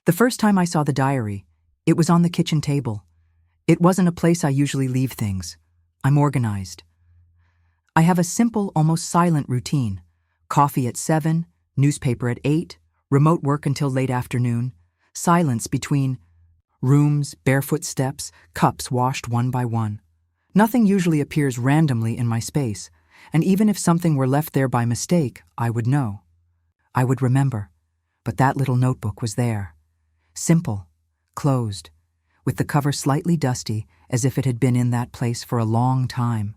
The first time I saw the diary, it was on the kitchen table. It wasn't a place I usually leave things. I'm organized. I have a simple, almost silent routine. Coffee at 7, newspaper at 8, remote work until late afternoon, silence between rooms, barefoot steps, cups washed one by one. Nothing usually appears randomly in my space, and even if something were left there by mistake, I would know. I would remember. But that little notebook was there. Simple, closed, with the cover slightly dusty as if it had been in that place for a long time.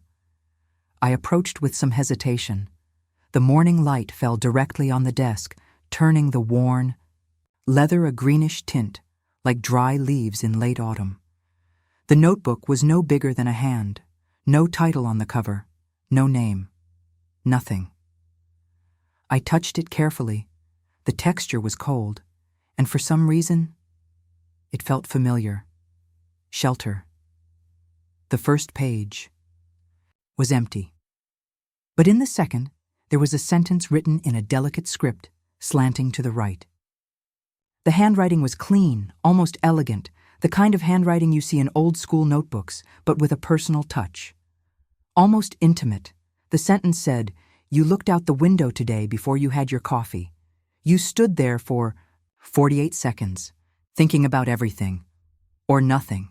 I approached with some hesitation. The morning light fell directly on the desk, turning the worn leather a greenish tint, like dry leaves in late autumn. The notebook was no bigger than a hand, no title on the cover, no name, nothing. I touched it carefully. The texture was cold, and for some reason, it felt familiar. Shelter. The first page was empty. But in the second, there was a sentence written in a delicate script, slanting to the right. The handwriting was clean, almost elegant, the kind of handwriting you see in old-school notebooks, but with a personal touch. Almost intimate, the sentence said, "You looked out the window today before you had your coffee. You stood there for 48 seconds, thinking about everything. Or nothing."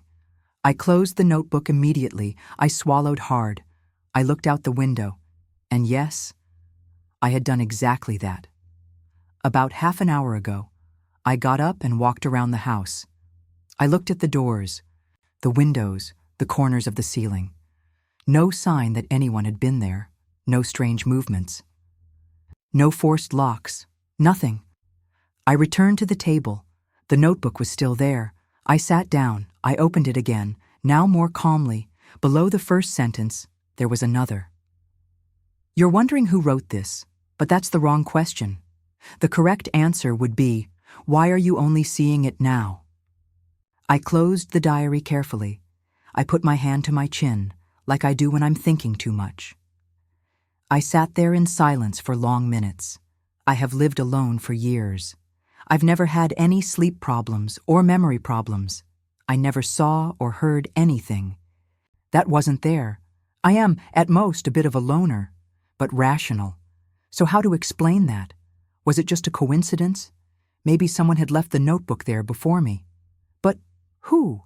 I closed the notebook immediately. I swallowed hard. I looked out the window. And yes, I had done exactly that. About half an hour ago, I got up and walked around the house. I looked at the doors, the windows, the corners of the ceiling. No sign that anyone had been there, no strange movements. No forced locks, nothing. I returned to the table. The notebook was still there. I sat down. I opened it again, now more calmly. Below the first sentence, there was another. You're wondering who wrote this, but that's the wrong question. The correct answer would be, why are you only seeing it now? I closed the diary carefully. I put my hand to my chin, like I do when I'm thinking too much. I sat there in silence for long minutes. I have lived alone for years. I've never had any sleep problems or memory problems. I never saw or heard anything. That wasn't there. I am, at most, a bit of a loner, but rational. So how to explain that? Was it just a coincidence? Maybe someone had left the notebook there before me. But who?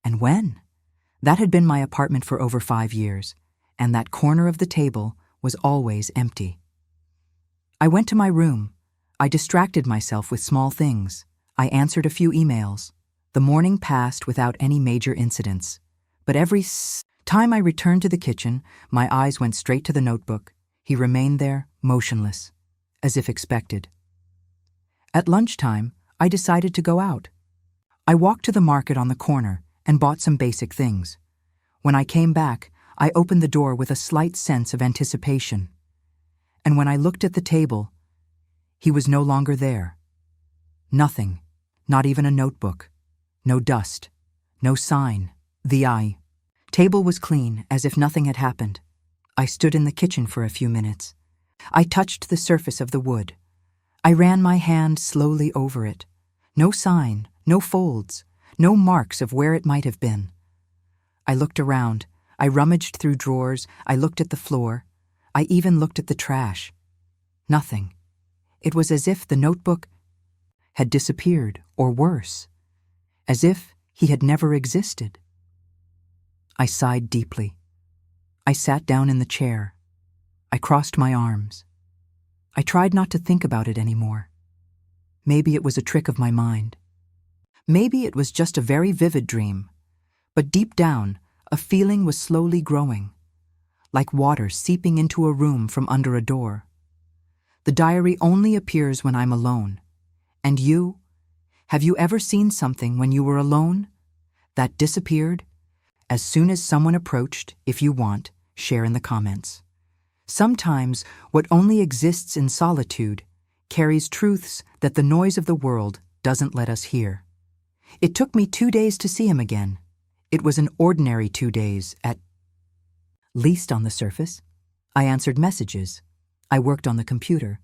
And when? That had been my apartment for over 5 years, and that corner of the table was always empty. I went to my room. I distracted myself with small things. I answered a few emails. The morning passed without any major incidents. But every time I returned to the kitchen, my eyes went straight to the notebook. He remained there, motionless, as if expected. At lunchtime, I decided to go out. I walked to the market on the corner and bought some basic things. When I came back, I opened the door with a slight sense of anticipation. And when I looked at the table, he was no longer there. Nothing, not even a notebook. No dust, no sign. The table was clean, as if nothing had happened. I stood in the kitchen for a few minutes. I touched the surface of the wood. I ran my hand slowly over it. No sign, no folds, no marks of where it might have been. I looked around. I rummaged through drawers. I looked at the floor. I even looked at the trash. Nothing. It was as if the notebook had disappeared, or worse, as if he had never existed. I sighed deeply. I sat down in the chair. I crossed my arms. I tried not to think about it anymore. Maybe it was a trick of my mind. Maybe it was just a very vivid dream. But deep down, a feeling was slowly growing, like water seeping into a room from under a door. The diary only appears when I'm alone. And you? Have you ever seen something when you were alone that disappeared? As soon as someone approached, if you want, share in the comments. Sometimes what only exists in solitude carries truths that the noise of the world doesn't let us hear. It took me 2 days to see him again. It was an ordinary 2 days, at least on the surface. I answered messages. I worked on the computer.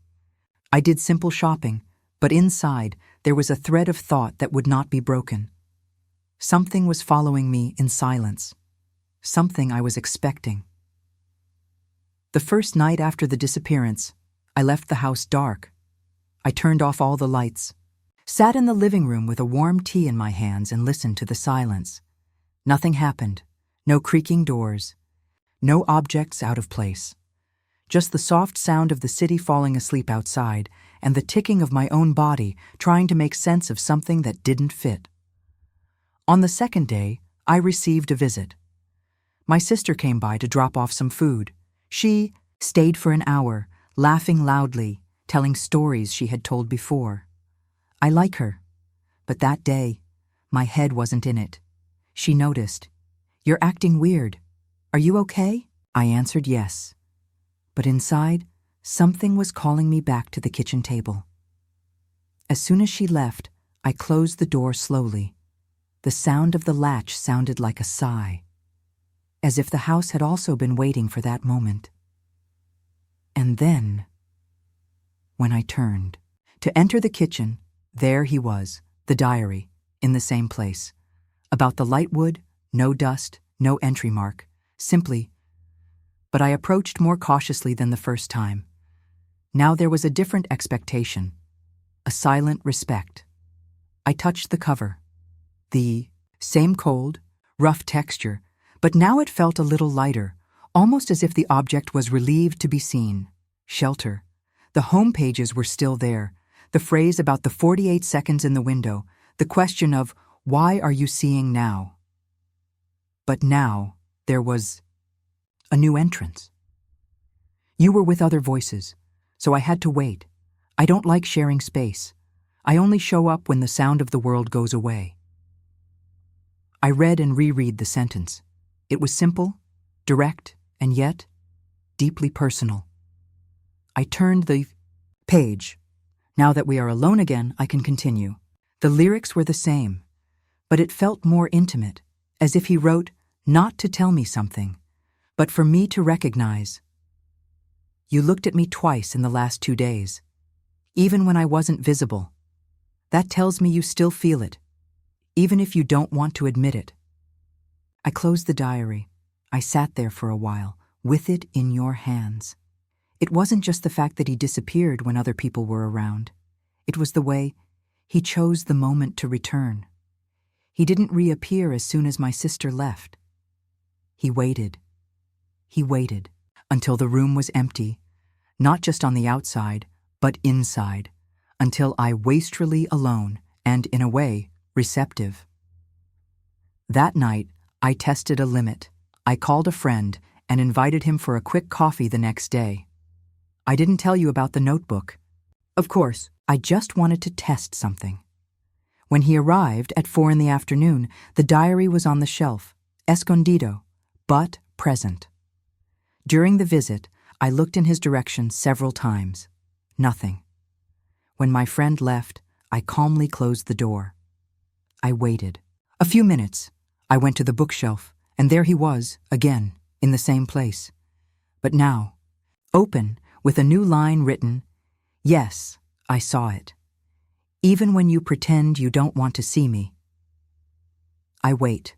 I did simple shopping, But inside, there was a thread of thought that would not be broken. Something was following me in silence. Something I was expecting. The first night after the disappearance, I left the house dark. I turned off all the lights, sat in the living room with a warm tea in my hands and listened to the silence. Nothing happened. No creaking doors. No objects out of place. Just the soft sound of the city falling asleep outside and the ticking of my own body trying to make sense of something that didn't fit. On the second day, I received a visit. My sister came by to drop off some food. She stayed for an hour, laughing loudly, telling stories she had told before. I like her, but that day, my head wasn't in it. She noticed. "You're acting weird. Are you okay?" I answered yes. But inside, something was calling me back to the kitchen table. As soon as she left, I closed the door slowly. The sound of the latch sounded like a sigh, as if the house had also been waiting for that moment. And then, when I turned to enter the kitchen, there he was, the diary, in the same place. About the light wood, no dust, no entry mark, simply. But I approached more cautiously than the first time. Now there was a different expectation, a silent respect. I touched the cover. The same cold, rough texture, but now it felt a little lighter, almost as if the object was relieved to be seen. Shelter. The home pages were still there, the phrase about the 48 seconds in the window, the question of, "Why are you seeing now?" But now there was a new entrance. "You were with other voices, so I had to wait. I don't like sharing space. I only show up when the sound of the world goes away." I read and reread the sentence. It was simple, direct, and yet deeply personal. I turned the page. Now that we are alone again, I can continue. The lyrics were the same, but it felt more intimate, as if he wrote not to tell me something, but for me to recognize. "You looked at me twice in the last 2 days, even when I wasn't visible. That tells me you still feel it, even if you don't want to admit it." I closed the diary. I sat there for a while, with it in your hands. It wasn't just the fact that he disappeared when other people were around. It was the way he chose the moment to return. He didn't reappear as soon as my sister left. He waited. He waited until the room was empty, not just on the outside, but inside, until I wastrelly alone and, in a way, receptive. That night, I tested a limit. I called a friend and invited him for a quick coffee the next day. I didn't tell you about the notebook. Of course, I just wanted to test something. When he arrived at 4 in the afternoon, the diary was on the shelf, escondido, but present. During the visit, I looked in his direction several times. Nothing. When my friend left, I calmly closed the door. I waited. A few minutes. I went to the bookshelf, and there he was, again, in the same place. But now, open, with a new line written, "Yes, I saw it. Even when you pretend you don't want to see me." I wait.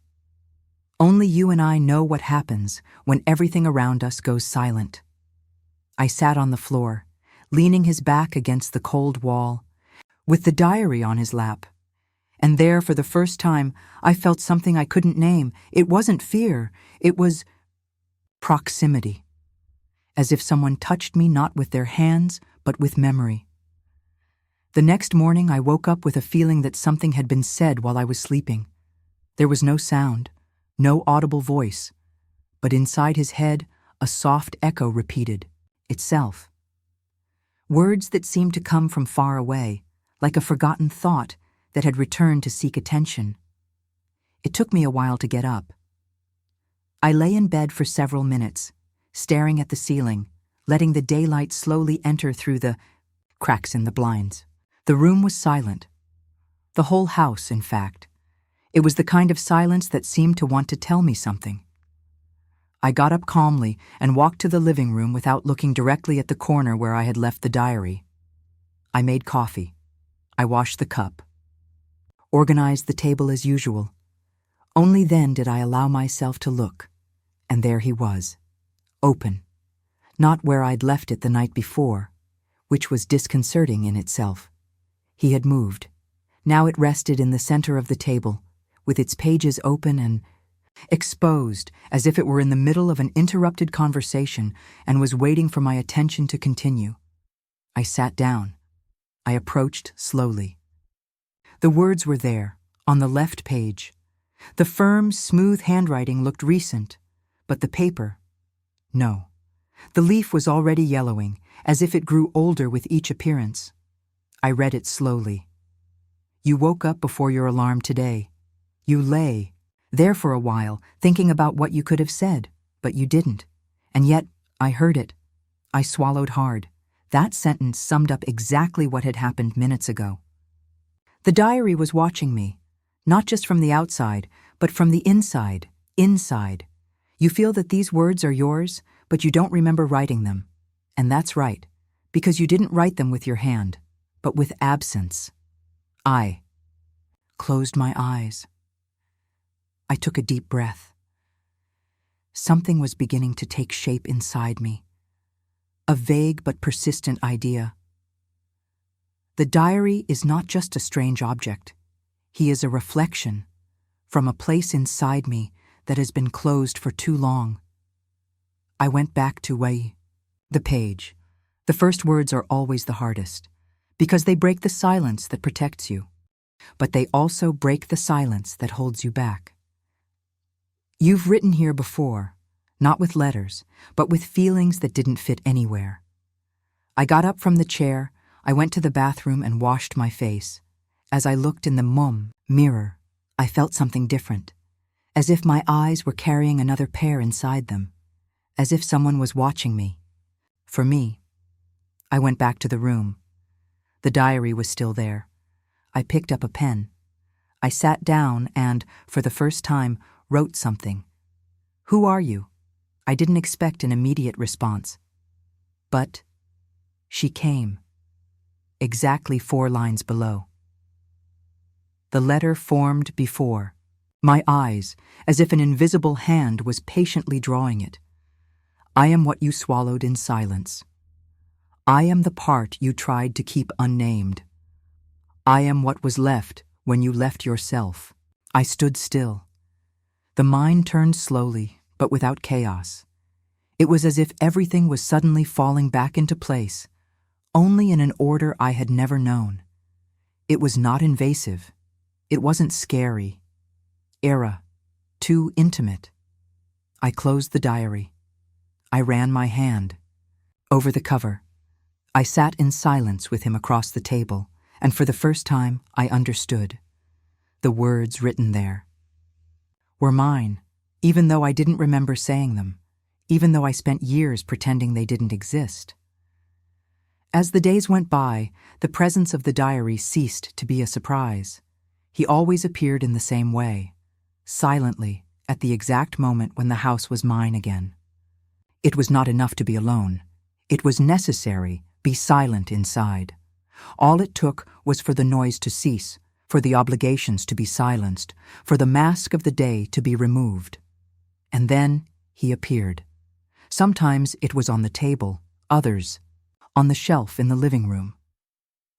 Only you and I know what happens when everything around us goes silent. I sat on the floor, leaning his back against the cold wall, with the diary on his lap. And there, for the first time, I felt something I couldn't name. It wasn't fear. It was proximity. As if someone touched me not with their hands, but with memory. The next morning, I woke up with a feeling that something had been said while I was sleeping. There was no sound, no audible voice, but inside his head, a soft echo repeated itself. Words that seemed to come from far away, like a forgotten thought that had returned to seek attention. It took me a while to get up. I lay in bed for several minutes, staring at the ceiling, letting the daylight slowly enter through the cracks in the blinds. The room was silent. The whole house, in fact. It was the kind of silence that seemed to want to tell me something. I got up calmly and walked to the living room without looking directly at the corner where I had left the diary. I made coffee. I washed the cup, organized the table as usual. Only then did I allow myself to look, and there he was, open, not where I'd left it the night before, which was disconcerting in itself. He had moved. Now it rested in the center of the table, with its pages open and exposed, as if it were in the middle of an interrupted conversation and was waiting for my attention to continue. I sat down. I approached slowly. The words were there, on the left page. The firm, smooth handwriting looked recent, but the paper, no. The leaf was already yellowing, as if it grew older with each appearance. I read it slowly. You woke up before your alarm today. You lay there for a while, thinking about what you could have said, but you didn't. And yet, I heard it. I swallowed hard. That sentence summed up exactly what had happened minutes ago. The diary was watching me, not just from the outside, but from the inside. Inside. You feel that these words are yours, but you don't remember writing them. And that's right, because you didn't write them with your hand, but with absence. I closed my eyes. I took a deep breath. Something was beginning to take shape inside me. A vague but persistent idea. The diary is not just a strange object. He is a reflection from a place inside me that has been closed for too long. I went back to the page. The first words are always the hardest, because they break the silence that protects you, but they also break the silence that holds you back. You've written here before, not with letters, but with feelings that didn't fit anywhere. I got up from the chair, I went to the bathroom and washed my face. As I looked in the mirror, I felt something different, as if my eyes were carrying another pair inside them, as if someone was watching me. For me. I went back to the room. The diary was still there. I picked up a pen. I sat down and, for the first time, wrote something. Who are you? I didn't expect an immediate response. But she came. Exactly 4 lines below. The letter formed before my eyes, as if an invisible hand was patiently drawing it. I am what you swallowed in silence. I am the part you tried to keep unnamed. I am what was left when you left yourself. I stood still. The mind turned slowly, but without chaos. It was as if everything was suddenly falling back into place, only in an order I had never known. It was not invasive. It wasn't scary. Too intimate. I closed the diary. I ran my hand over the cover. I sat in silence with him across the table, and for the first time I understood. The words written there were mine, even though I didn't remember saying them, even though I spent years pretending they didn't exist. As the days went by, the presence of the diary ceased to be a surprise. He always appeared in the same way, silently, at the exact moment when the house was mine again. It was not enough to be alone. It was necessary, be silent inside. All it took was for the noise to cease, for the obligations to be silenced, for the mask of the day to be removed. And then he appeared. Sometimes it was on the table, others on the shelf in the living room.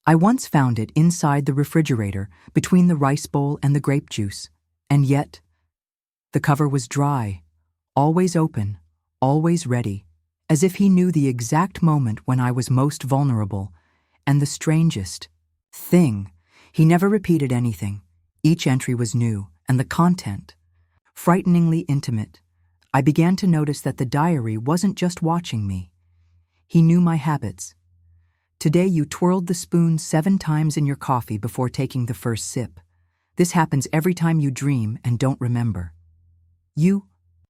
I once found it inside the refrigerator, between the rice bowl and the grape juice, and yet the cover was dry, always open, always ready, as if he knew the exact moment when I was most vulnerable. And the strangest thing, he never repeated anything. Each entry was new, and the content frighteningly intimate. I began to notice that the diary wasn't just watching me. He knew my habits. Today you twirled the spoon 7 times in your coffee before taking the first sip. This happens every time you dream and don't remember. You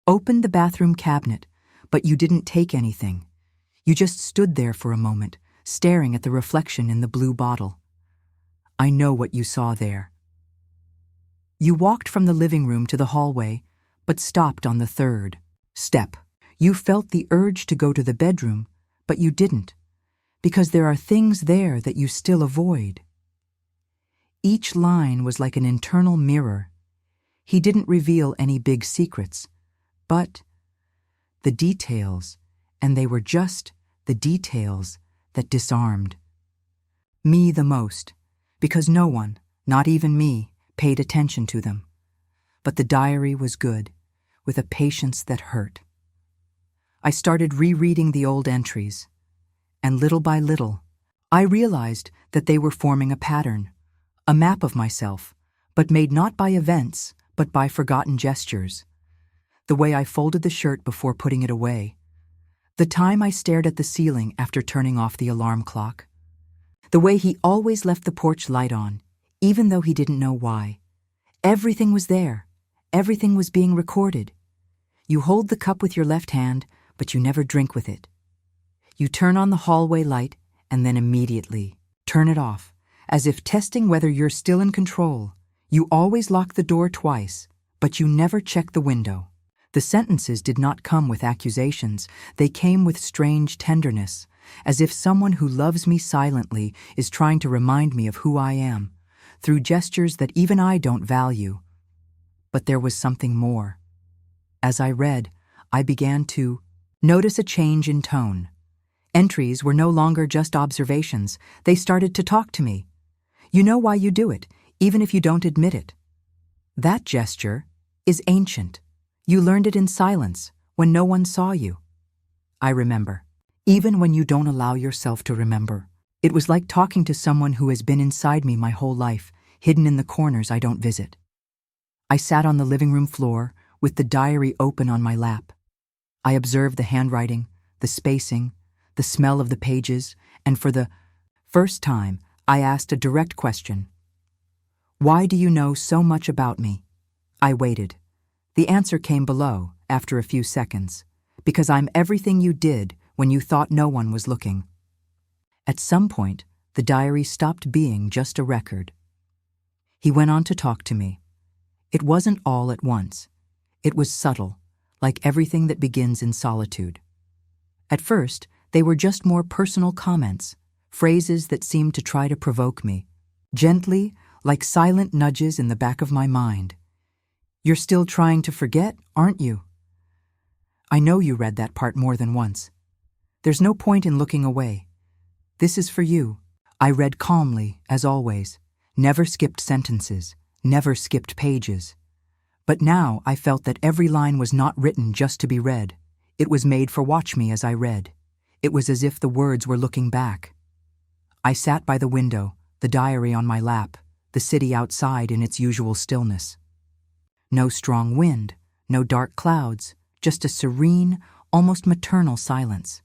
opened the bathroom cabinet, but you didn't take anything. You just stood there for a moment, staring at the reflection in the blue bottle. I know what you saw there. You walked from the living room to the hallway, but stopped on the 3rd step. You felt the urge to go to the bedroom, but you didn't, because there are things there that you still avoid. Each line was like an internal mirror. He didn't reveal any big secrets, but the details, and they were just the details that disarmed me the most, because no one, not even me, paid attention to them. But the diary was good, with a patience that hurt. I started rereading the old entries, and little by little, I realized that they were forming a pattern, a map of myself, but made not by events, but by forgotten gestures. The way I folded the shirt before putting it away, the time I stared at the ceiling after turning off the alarm clock, the way he always left the porch light on, even though he didn't know why. Everything was there. Everything was being recorded. You hold the cup with your left hand, but you never drink with it. You turn on the hallway light and then immediately turn it off, as if testing whether you're still in control. You always lock the door twice, but you never check the window. The sentences did not come with accusations. They came with strange tenderness, as if someone who loves me silently is trying to remind me of who I am, through gestures that even I don't value. But there was something more. As I read, I began to notice a change in tone. Entries were no longer just observations. They started to talk to me. You know why you do it, even if you don't admit it. That gesture is ancient. You learned it in silence, when no one saw you. I remember. Even when you don't allow yourself to remember. It was like talking to someone who has been inside me my whole life, hidden in the corners I don't visit. I sat on the living room floor, with the diary open on my lap. I observed the handwriting, the spacing, the smell of the pages, and for the first time, I asked a direct question. Why do you know so much about me? I waited. The answer came below, after a few seconds. Because I'm everything you did when you thought no one was looking. At some point, the diary stopped being just a record. He went on to talk to me. It wasn't all at once. It was subtle, like everything that begins in solitude. At first, they were just more personal comments, phrases that seemed to try to provoke me, gently, like silent nudges in the back of my mind. You're still trying to forget, aren't you? I know you read that part more than once. There's no point in looking away. This is for you. I read calmly, as always, never skipped sentences, never skipped pages. But now I felt that every line was not written just to be read. It was made for watch me as I read. It was as if the words were looking back. I sat by the window, the diary on my lap, the city outside in its usual stillness. No strong wind, no dark clouds, just a serene, almost maternal silence.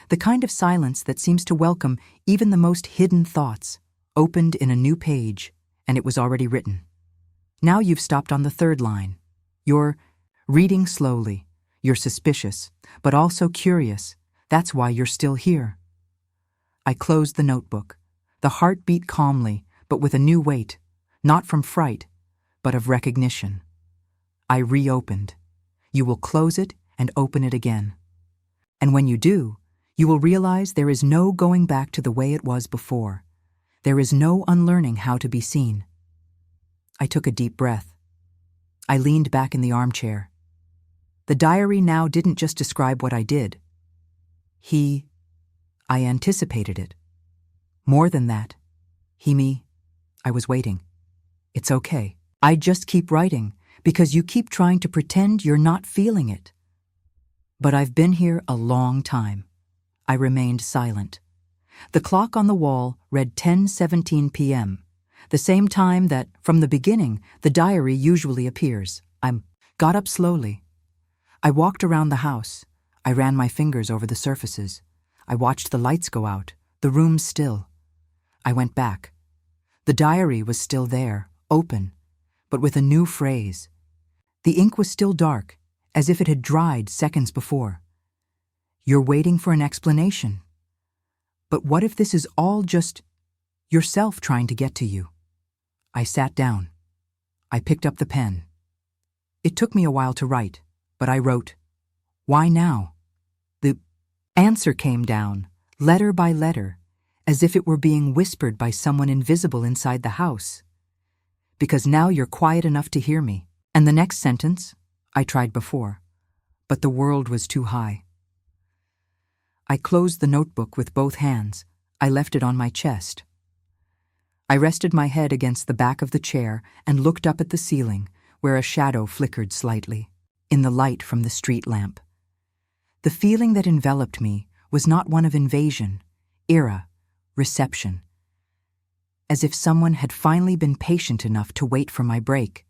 The kind of silence that seems to welcome even the most hidden thoughts, opened in a new page, and it was already written. Now you've stopped on the third line. You're reading slowly. You're suspicious, but also curious. That's why you're still here. I closed the notebook. The heart beat calmly, but with a new weight, not from fright, but of recognition. I reopened. You will close it and open it again. And when you do, you will realize there is no going back to the way it was before. There is no unlearning how to be seen. I took a deep breath. I leaned back in the armchair. The diary now didn't just describe what I did. I anticipated it. More than that. I was waiting. It's okay. I just keep writing, because you keep trying to pretend you're not feeling it. But I've been here a long time. I remained silent. The clock on the wall read 10:17 p.m., the same time that, from the beginning, the diary usually appears. I got up slowly. I walked around the house. I ran my fingers over the surfaces. I watched the lights go out, the room still. I went back. The diary was still there, open, but with a new phrase. The ink was still dark, as if it had dried seconds before. You're waiting for an explanation. But what if this is all just yourself trying to get to you? I sat down. I picked up the pen. It took me a while to write, but I wrote, "Why now?" The answer came down, letter by letter, as if it were being whispered by someone invisible inside the house. because now you're quiet enough to hear me. And the next sentence, I tried before, but the world was too high. I closed the notebook with both hands. I left it on my chest. I rested my head against the back of the chair and looked up at the ceiling, where a shadow flickered slightly, in the light from the street lamp. The feeling that enveloped me was not one of invasion, reception. As if someone had finally been patient enough to wait for my break.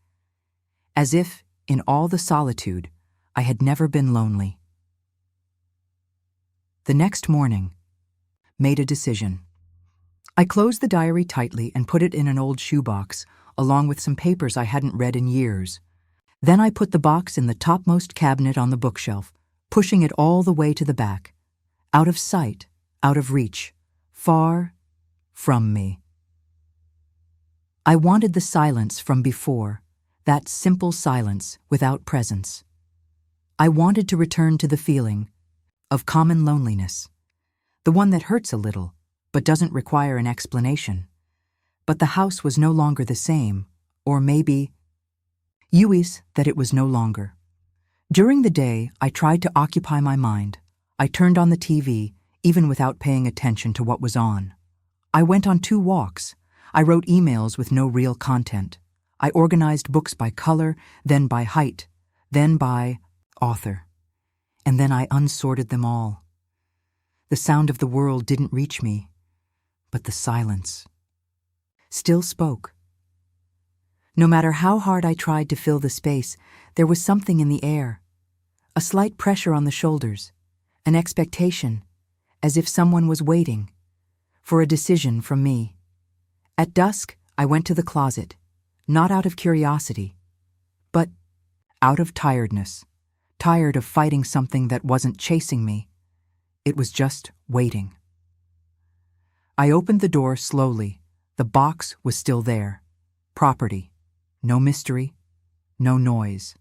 As if, in all the solitude, I had never been lonely. The next morning, made a decision. I closed the diary tightly and put it in an old shoebox, along with some papers I hadn't read in years. Then I put the box in the topmost cabinet on the bookshelf, pushing it all the way to the back. Out of sight, out of reach, far from me. I wanted the silence from before, that simple silence without presence. I wanted to return to the feeling of common loneliness, the one that hurts a little, but doesn't require an explanation. But the house was no longer the same, or maybe that it was no longer. During the day, I tried to occupy my mind. I turned on the TV, even without paying attention to what was on. I went on 2 walks. I wrote emails with no real content. I organized books by color, then by height, then by author. And then I unsorted them all. The sound of the world didn't reach me, but the silence still spoke. No matter how hard I tried to fill the space, there was something in the air, a slight pressure on the shoulders, an expectation, as if someone was waiting for a decision from me. At dusk, I went to the closet, not out of curiosity, but out of tiredness, tired of fighting something that wasn't chasing me. It was just waiting. I opened the door slowly. The box was still there. Property. No mystery. No noise.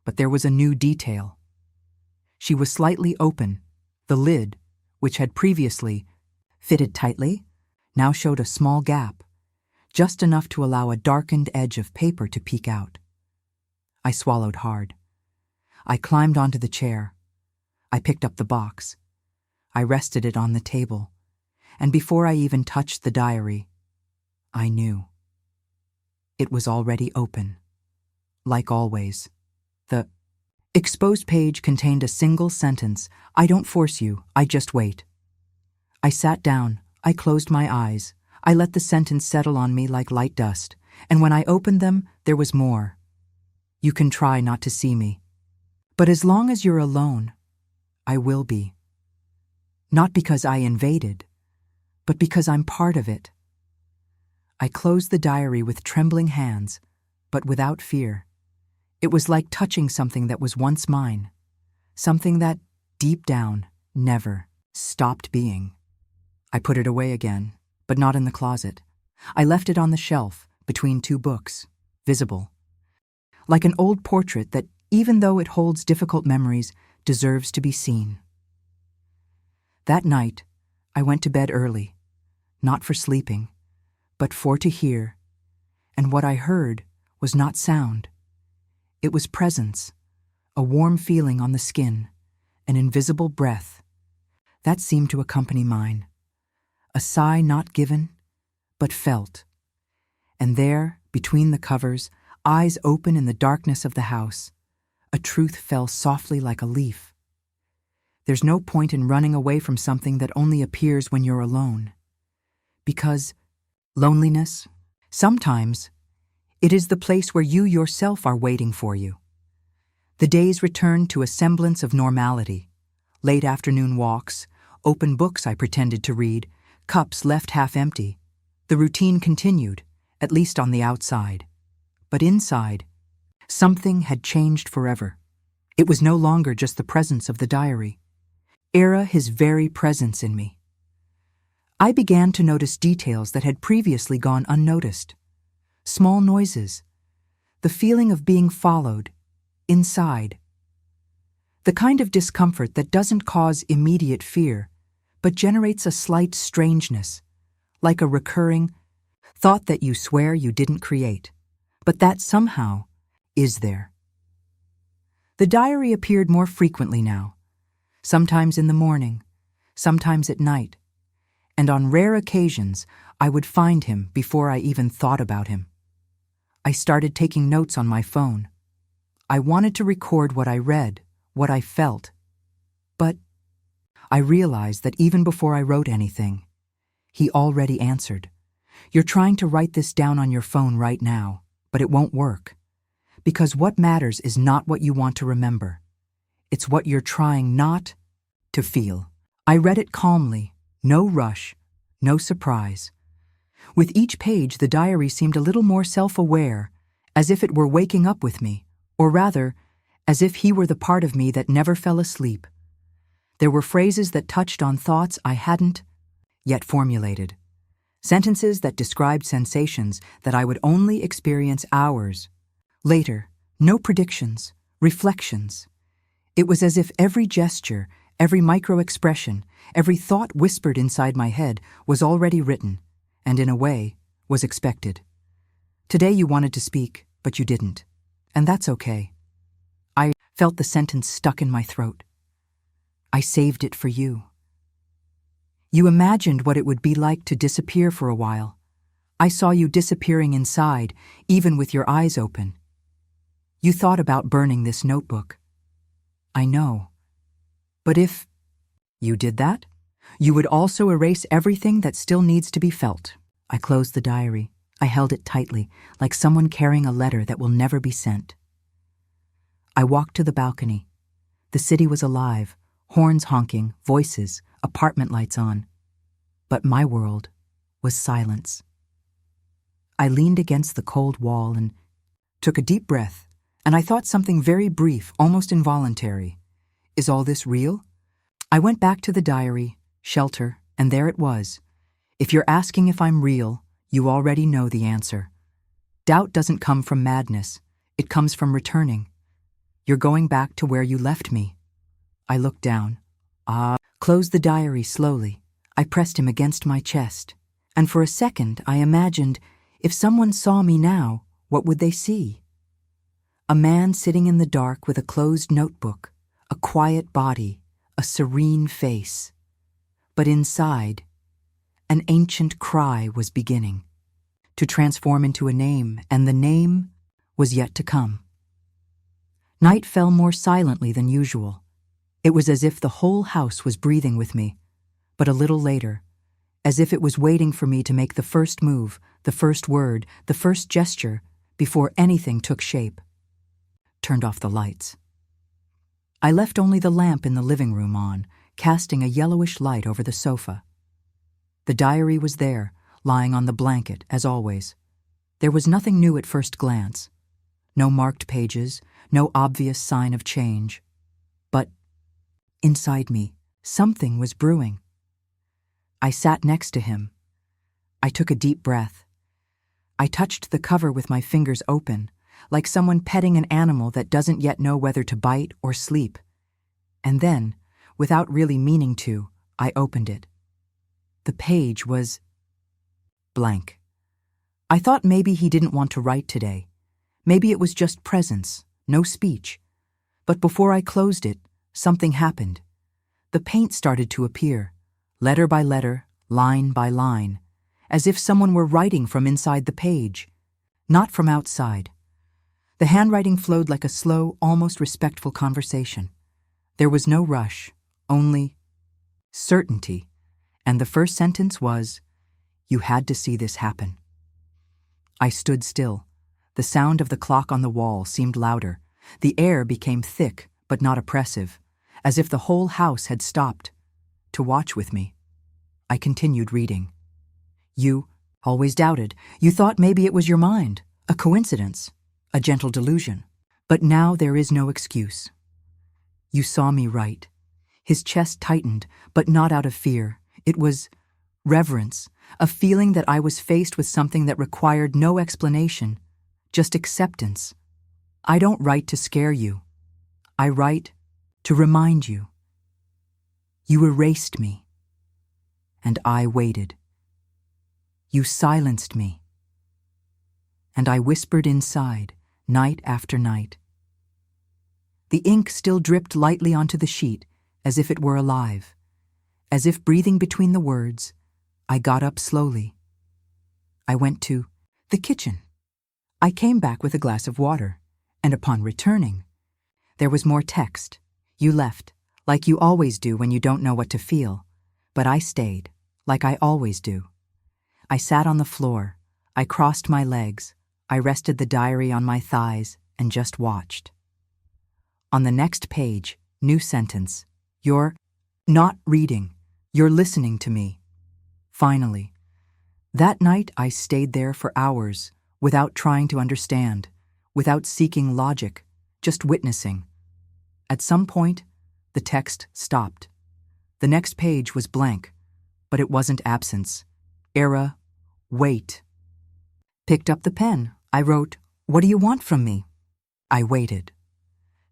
But there was a new detail. She was slightly open. The lid, which had previously fitted tightly, now showed a small gap, just enough to allow a darkened edge of paper to peek out. I swallowed hard. I climbed onto the chair. I picked up the box. I rested it on the table, and before I even touched the diary, I knew. It was already open. Like always. The exposed page contained a single sentence: "I don't force you, I just wait." I sat down. I closed my eyes. I let the sentence settle on me like light dust, and when I opened them, there was more. You can try not to see me, but as long as you're alone, I will be. Not because I invaded, but because I'm part of it. I closed the diary with trembling hands, but without fear. It was like touching something that was once mine, something that, deep down, never stopped being. I put it away again, but not in the closet. I left it on the shelf, between 2 books, visible. Like an old portrait that, even though it holds difficult memories, deserves to be seen. That night, I went to bed early, not for sleeping, but for to hear. And what I heard was not sound. It was presence, a warm feeling on the skin, an invisible breath. That seemed to accompany mine. A sigh not given, but felt. And there, between the covers, eyes open in the darkness of the house, a truth fell softly like a leaf. There's no point in running away from something that only appears when you're alone. Because loneliness, sometimes, it is the place where you yourself are waiting for you. The days returned to a semblance of normality. Late afternoon walks, open books I pretended to read, cups left half empty. The routine continued, at least on the outside. But inside, something had changed forever. It was no longer just the presence of the diary. His very presence in me. I began to notice details that had previously gone unnoticed. Small noises. The feeling of being followed, inside. The kind of discomfort that doesn't cause immediate fear, but generates a slight strangeness, like a recurring thought that you swear you didn't create. but that somehow is there. The diary appeared more frequently now, sometimes in the morning, sometimes at night, and on rare occasions I would find him before I even thought about him. I started taking notes on my phone. I wanted to record what I read, what I felt, but I realized that even before I wrote anything, he already answered. You're trying to write this down on your phone right now, but it won't work. Because what matters is not what you want to remember. It's what you're trying not to feel. I read it calmly, no rush, no surprise. With each page, the diary seemed a little more self-aware, as if it were waking up with me, or rather, as if he were the part of me that never fell asleep. There were phrases that touched on thoughts I hadn't yet formulated, sentences that described sensations that I would only experience hours later. No predictions, reflections. It was as if every gesture, every micro-expression, every thought whispered inside my head was already written, and in a way, was expected. Today you wanted to speak, but you didn't. And that's okay. I felt the sentence stuck in my throat. I saved it for you. You imagined what it would be like to disappear for a while. I saw you disappearing inside, even with your eyes open. You thought about burning this notebook. I know. But if you did that, you would also erase everything that still needs to be felt. I closed the diary. I held it tightly, like someone carrying a letter that will never be sent. I walked to the balcony. The city was alive, horns honking, voices, apartment lights on. But my world was silence. I leaned against the cold wall and took a deep breath, and I thought something very brief, almost involuntary. Is all this real? I went back to the diary, shelter, and there it was. If you're asking if I'm real, you already know the answer. Doubt doesn't come from madness. It comes from returning. You're going back to where you left me. I looked down. Closed the diary slowly. I pressed him against my chest. And for a second, I imagined, if someone saw me now, what would they see? A man sitting in the dark with a closed notebook, a quiet body, a serene face. But inside, an ancient cry was beginning to transform into a name, and the name was yet to come. Night fell more silently than usual. It was as if the whole house was breathing with me, but a little later, as if it was waiting for me to make the first move, the first word, the first gesture, before anything took shape. Turned off the lights. I left only the lamp in the living room on, casting a yellowish light over the sofa. The diary was there, lying on the blanket, as always. There was nothing new at first glance. No marked pages, no obvious sign of change. But inside me, something was brewing. I sat next to him. I took a deep breath. I touched the cover with my fingers open, like someone petting an animal that doesn't yet know whether to bite or sleep. And then, without really meaning to, I opened it. The page was blank. I thought maybe he didn't want to write today. Maybe it was just presence, no speech. But before I closed it, something happened. The paint started to appear, letter by letter, line by line, as if someone were writing from inside the page, not from outside. The handwriting flowed like a slow, almost respectful conversation. There was no rush, only certainty. And the first sentence was, "You had to see this happen." I stood still. The sound of the clock on the wall seemed louder. The air became thick, but not oppressive, as if the whole house had stopped to watch with me. I continued reading. You always doubted. You thought maybe it was your mind, a coincidence, a gentle delusion. But now there is no excuse. You saw me write. His chest tightened, but not out of fear. It was reverence, a feeling that I was faced with something that required no explanation, just acceptance. I don't write to scare you. I write to remind you. You erased me, and I waited. You silenced me, and I whispered inside, night after night. The ink still dripped lightly onto the sheet, as if it were alive. As if breathing between the words, I got up slowly. I went to the kitchen. I came back with a glass of water, and upon returning, there was more text. You left, like you always do when you don't know what to feel, but I stayed, like I always do. I sat on the floor, I crossed my legs, I rested the diary on my thighs, and just watched. On the next page, new sentence. You're not reading, you're listening to me. Finally. That night I stayed there for hours, without trying to understand, without seeking logic, just witnessing. At some point, the text stopped. The next page was blank, but it wasn't absence. Era, wait. Picked up the pen. I wrote, "What do you want from me?" I waited.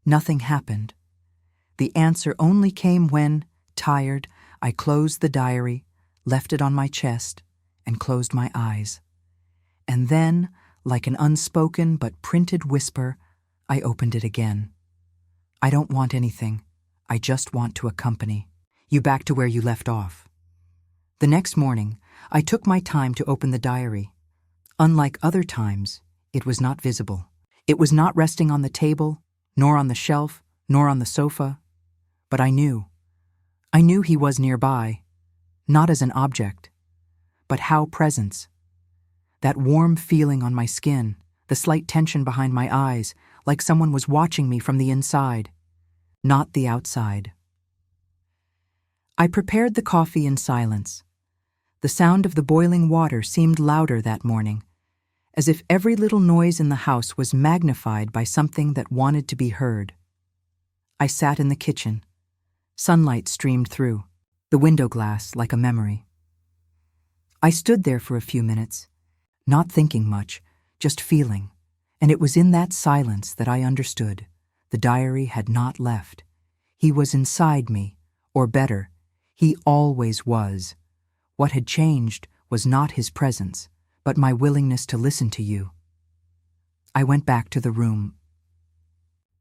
Nothing happened. The answer only came when, tired, I closed the diary, left it on my chest, and closed my eyes. And then, like an unspoken but printed whisper, I opened it again. I don't want anything. I just want to accompany you back to where you left off. The next morning, I took my time to open the diary. Unlike other times, it was not visible. It was not resting on the table, nor on the shelf, nor on the sofa. But I knew. I knew he was nearby, not as an object, but how presence. That warm feeling on my skin, the slight tension behind my eyes, like someone was watching me from the inside, not the outside. I prepared the coffee in silence. The sound of the boiling water seemed louder that morning, as if every little noise in the house was magnified by something that wanted to be heard. I sat in the kitchen. Sunlight streamed through, the window glass like a memory. I stood there for a few minutes, not thinking much, just feeling, and it was in that silence that I understood. The diary had not left. He was inside me, or better, he always was. What had changed was not his presence, but my willingness to listen to you. I went back to the room.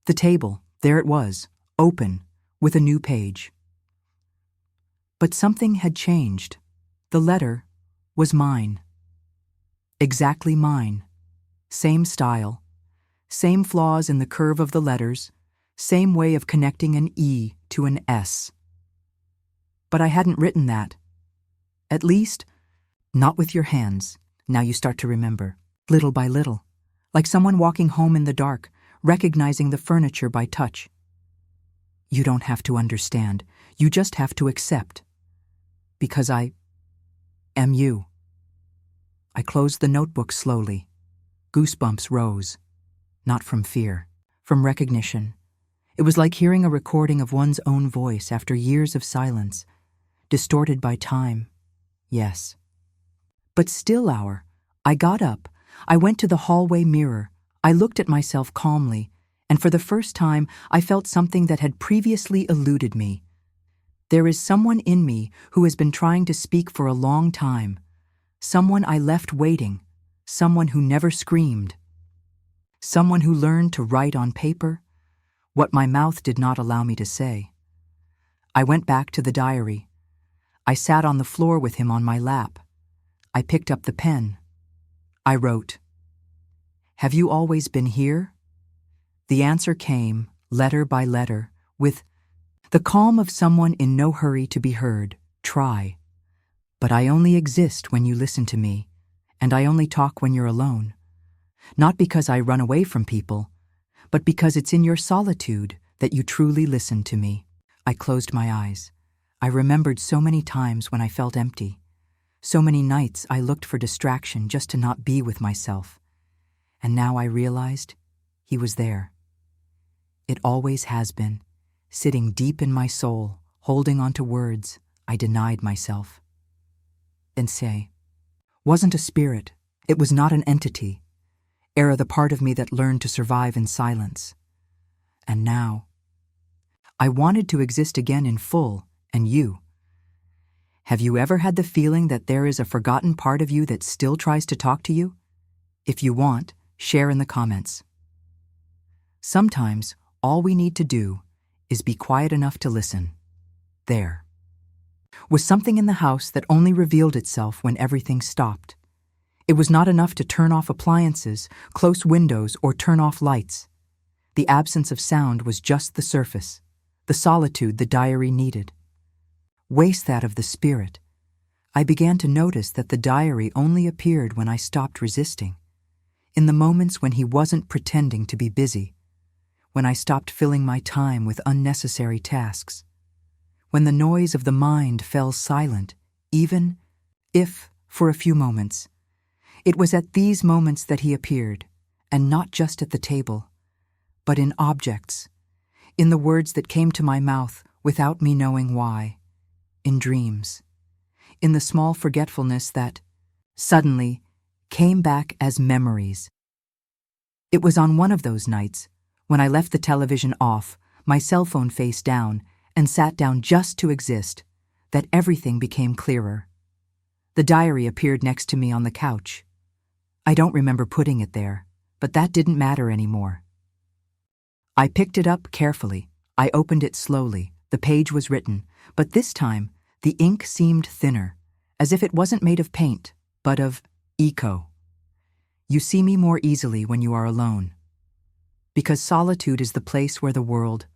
The table, there it was, open, with a new page. But something had changed. The letter was mine. Exactly mine. Same style, same flaws in the curve of the letters, same way of connecting an E to an S. But I hadn't written that. At least, not with your hands. Now you start to remember, little by little, like someone walking home in the dark, recognizing the furniture by touch. You don't have to understand, you just have to accept. Because I am you. I closed the notebook slowly. Goosebumps rose, not from fear, from recognition. It was like hearing a recording of one's own voice after years of silence, distorted by time, yes. But still I got up, I went to the hallway mirror, I looked at myself calmly, and for the first time I felt something that had previously eluded me. There is someone in me who has been trying to speak for a long time, someone I left waiting, someone who never screamed, someone who learned to write on paper what my mouth did not allow me to say. I went back to the diary. I sat on the floor with him on my lap. I picked up the pen. I wrote, "Have you always been here?" The answer came, letter by letter, with the calm of someone in no hurry to be heard. Try. But I only exist when you listen to me, and I only talk when you're alone. Not because I run away from people, but because it's in your solitude that you truly listen to me. I closed my eyes. I remembered so many times when I felt empty. So many nights I looked for distraction just to not be with myself. And now I realized he was there. It always has been, sitting deep in my soul, holding on to words I denied myself. And say, wasn't a spirit, it was not an entity. Era the part of me that learned to survive in silence. And now, I wanted to exist again in full, and you. Have you ever had the feeling that there is a forgotten part of you that still tries to talk to you? If you want, share in the comments. Sometimes, all we need to do is be quiet enough to listen. There was something in the house that only revealed itself when everything stopped. It was not enough to turn off appliances, close windows, or turn off lights. The absence of sound was just the surface, the solitude the diary needed. Waste that of the spirit. I began to notice that the diary only appeared when I stopped resisting, in the moments when he wasn't pretending to be busy, when I stopped filling my time with unnecessary tasks, when the noise of the mind fell silent, even if, for a few moments. It was at these moments that he appeared, and not just at the table, but in objects, in the words that came to my mouth without me knowing why, in dreams, in the small forgetfulness that, suddenly, came back as memories. It was on one of those nights, when I left the television off, my cell phone face down, and sat down just to exist, that everything became clearer. The diary appeared next to me on the couch. I don't remember putting it there, but that didn't matter anymore. I picked it up carefully. I opened it slowly. The page was written, but this time, the ink seemed thinner, as if it wasn't made of paint, but of echo. You see me more easily when you are alone, because solitude is the place where the world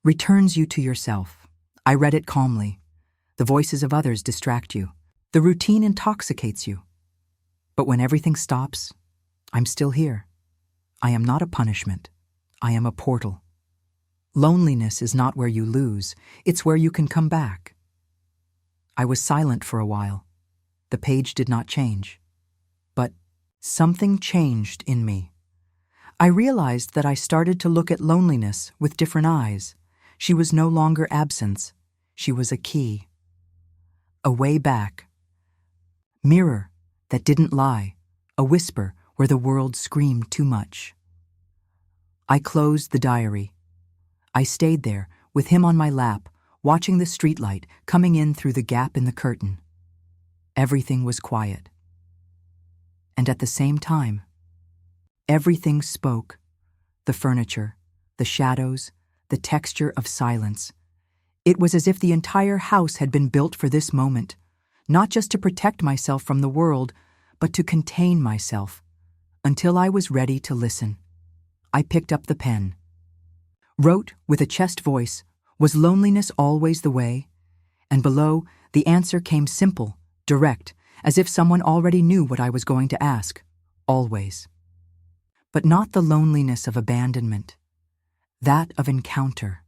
returns you to yourself. I read it calmly. The voices of others distract you. The routine intoxicates you. But when everything stops, I'm still here. I am not a punishment. I am a portal. Loneliness is not where you lose, it's where you can come back. I was silent for a while. The page did not change. But something changed in me. I realized that I started to look at loneliness with different eyes. She was no longer absence. She was a key. A way back. Mirror that didn't lie. A whisper where the world screamed too much. I closed the diary. I stayed there, with him on my lap, watching the streetlight coming in through the gap in the curtain. Everything was quiet. And at the same time, everything spoke. The furniture, the shadows, the texture of silence. It was as if the entire house had been built for this moment, not just to protect myself from the world, but to contain myself, until I was ready to listen. I picked up the pen. Wrote with a chest voice, "Was loneliness always the way?" And below, the answer came simple, direct, as if someone already knew what I was going to ask. Always. But not the loneliness of abandonment. That of encounter.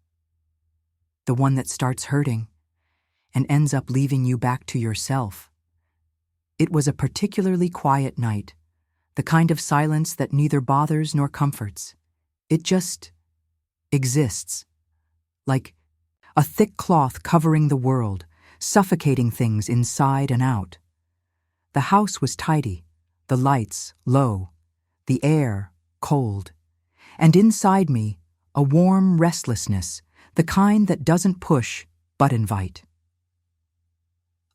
The one that starts hurting and ends up leaving you back to yourself. It was a particularly quiet night, the kind of silence that neither bothers nor comforts. It just exists, like a thick cloth covering the world, suffocating things inside and out. The house was tidy, the lights low, the air cold, and inside me, a warm restlessness, the kind that doesn't push but invite.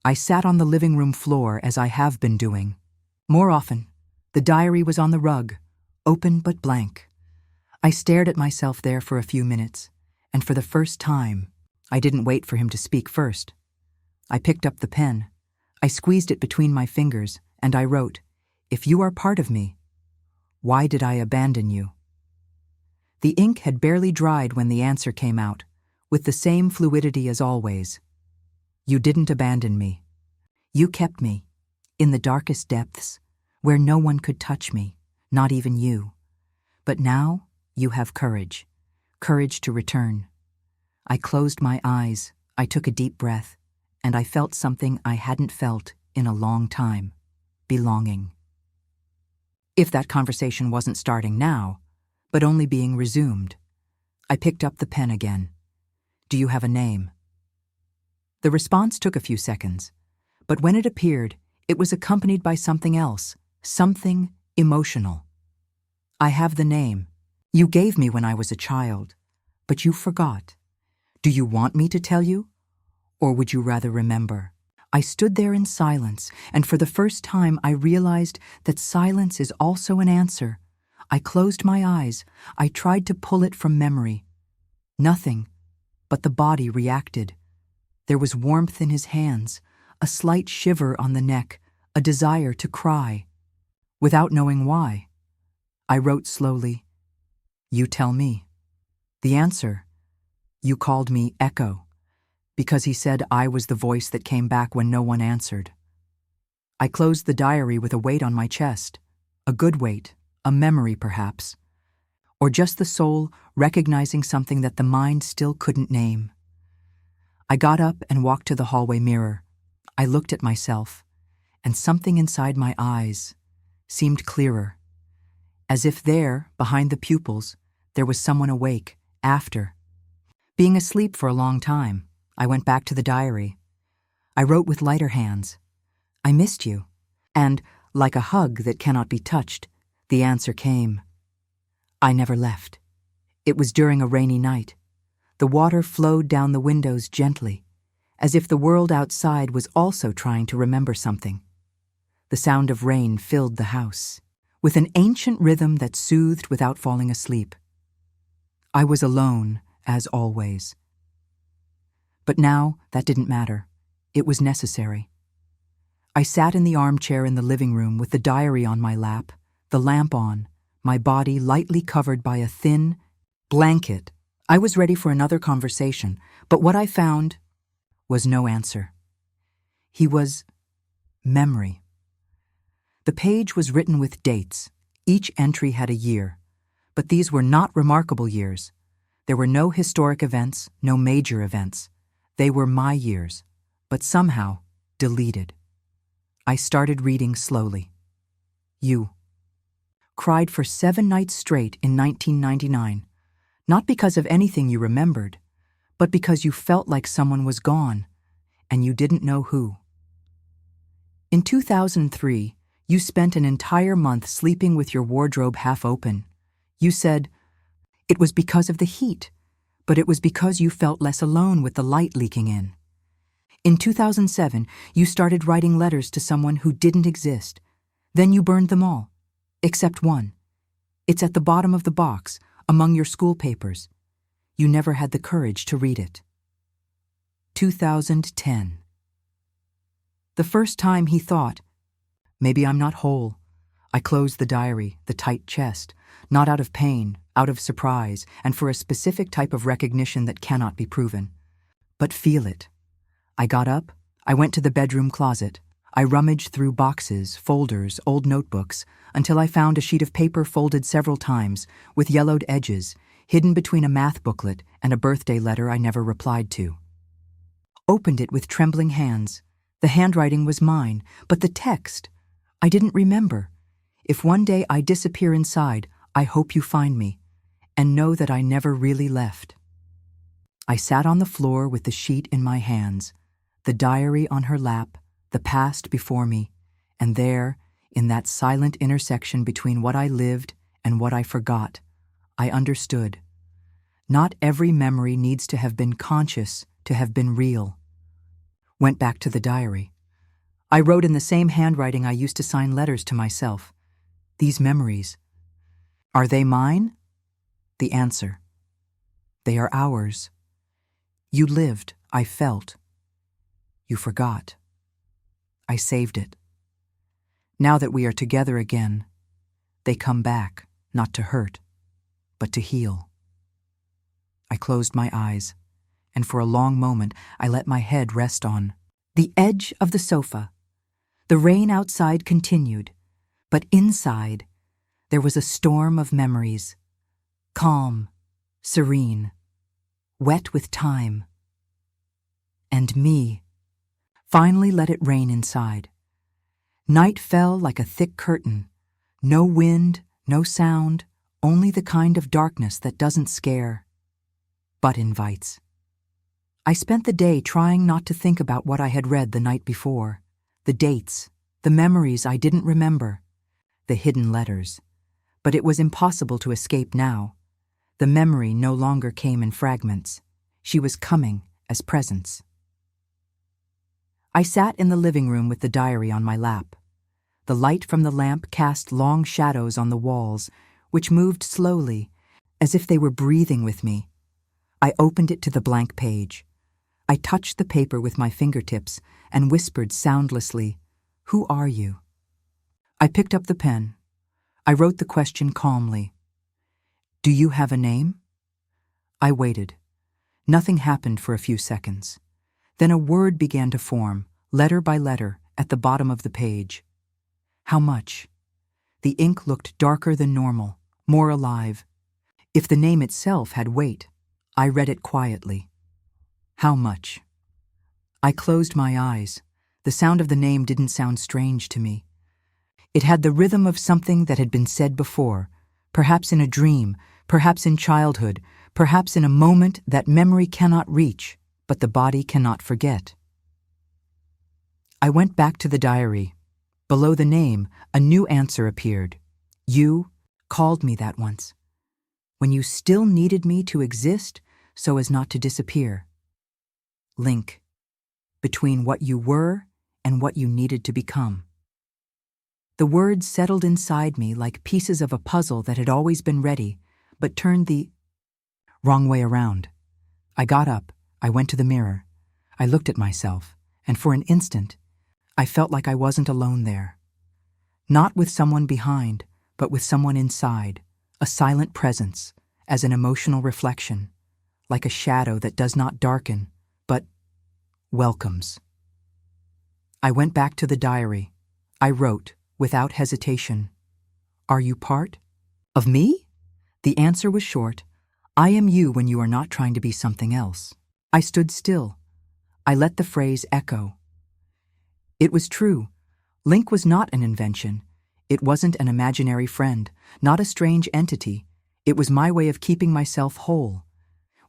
I sat on the living room floor as I have been doing. More often, the diary was on the rug, open but blank. I stared at myself there for a few minutes, and for the first time, I didn't wait for him to speak first. I picked up the pen. I squeezed it between my fingers, and I wrote, "If you are part of me, why did I abandon you?" The ink had barely dried when the answer came out, with the same fluidity as always. You didn't abandon me. You kept me, in the darkest depths, where no one could touch me, not even you. But now, you have courage. Courage to return. I closed my eyes, I took a deep breath, and I felt something I hadn't felt in a long time. Belonging. If that conversation wasn't starting now, but only being resumed. I picked up the pen again. "Do you have a name?" The response took a few seconds, but when it appeared, it was accompanied by something else, something emotional. "I have the name. You gave me when I was a child, but you forgot. Do you want me to tell you? Or would you rather remember?" I stood there in silence, and for the first time I realized that silence is also an answer. I closed my eyes. I tried to pull it from memory. Nothing, but the body reacted. There was warmth in his hands, a slight shiver on the neck, a desire to cry. Without knowing why, I wrote slowly, "You tell me." The answer, "You called me Echo," because he said I was the voice that came back when no one answered. I closed the diary with a weight on my chest, a good weight, a memory perhaps, or just the soul recognizing something that the mind still couldn't name. I got up and walked to the hallway mirror. I looked at myself, and something inside my eyes seemed clearer, as if there, behind the pupils, there was someone awake, after. Being asleep for a long time, I went back to the diary. I wrote with lighter hands, "I missed you," and, like a hug that cannot be touched, the answer came. I never left. It was during a rainy night. The water flowed down the windows gently, as if the world outside was also trying to remember something. The sound of rain filled the house, with an ancient rhythm that soothed without falling asleep. I was alone, as always. But now that didn't matter. It was necessary. I sat in the armchair in the living room with the diary on my lap, the lamp on, my body lightly covered by a thin blanket. I was ready for another conversation, but what I found was no answer. He was memory. The page was written with dates. Each entry had a year. But these were not remarkable years. There were no historic events, no major events. They were my years, but somehow deleted. I started reading slowly. You cried for 7 nights straight in 1999, not because of anything you remembered, but because you felt like someone was gone, and you didn't know who. In 2003, you spent an entire month sleeping with your wardrobe half open. You said, "It was because of the heat, but it was because you felt less alone with the light leaking in." In 2007, you started writing letters to someone who didn't exist. Then you burned them all, except one. It's at the bottom of the box, among your school papers. You never had the courage to read it. 2010. The first time he thought, maybe I'm not whole. I closed the diary, the tight chest, not out of pain, out of surprise, and for a specific type of recognition that cannot be proven. But feel it. I got up, I went to the bedroom closet. I rummaged through boxes, folders, old notebooks, until I found a sheet of paper folded several times, with yellowed edges, hidden between a math booklet and a birthday letter I never replied to. Opened it with trembling hands. The handwriting was mine, but the text, I didn't remember. If one day I disappear inside, I hope you find me, and know that I never really left. I sat on the floor with the sheet in my hands, the diary on her lap, the past before me, and there, in that silent intersection between what I lived and what I forgot, I understood. Not every memory needs to have been conscious to have been real. Went back to the diary. I wrote in the same handwriting I used to sign letters to myself. These memories, are they mine? The answer, they are ours. You lived, I felt. You forgot. I saved it. Now that we are together again, they come back, not to hurt, but to heal. I closed my eyes, and for a long moment I let my head rest on the edge of the sofa. The rain outside continued, but inside there was a storm of memories, calm, serene, wet with time. And me. Finally let it rain inside. Night fell like a thick curtain. No wind, no sound, only the kind of darkness that doesn't scare, but invites. I spent the day trying not to think about what I had read the night before, the dates, the memories I didn't remember, the hidden letters. But it was impossible to escape now. The memory no longer came in fragments. She was coming as presence. I sat in the living room with the diary on my lap. The light from the lamp cast long shadows on the walls, which moved slowly, as if they were breathing with me. I opened it to the blank page. I touched the paper with my fingertips and whispered soundlessly, "Who are you?" I picked up the pen. I wrote the question calmly. "Do you have a name?" I waited. Nothing happened for a few seconds. Then a word began to form, letter by letter, at the bottom of the page. How much? The ink looked darker than normal, more alive. If the name itself had weight, I read it quietly. How much? I closed my eyes. The sound of the name didn't sound strange to me. It had the rhythm of something that had been said before, perhaps in a dream, perhaps in childhood, perhaps in a moment that memory cannot reach, but the body cannot forget. I went back to the diary. Below the name, a new answer appeared. You called me that once, when you still needed me to exist so as not to disappear. Link between what you were and what you needed to become. The words settled inside me like pieces of a puzzle that had always been ready, but turned the wrong way around. I got up, I went to the mirror. I looked at myself, and for an instant, I felt like I wasn't alone there. Not with someone behind, but with someone inside, a silent presence, as an emotional reflection, like a shadow that does not darken, but welcomes. I went back to the diary. I wrote, without hesitation, "Are you part of me?" The answer was short. I am you when you are not trying to be something else. I stood still. I let the phrase echo. It was true. Link was not an invention. It wasn't an imaginary friend, not a strange entity. It was my way of keeping myself whole.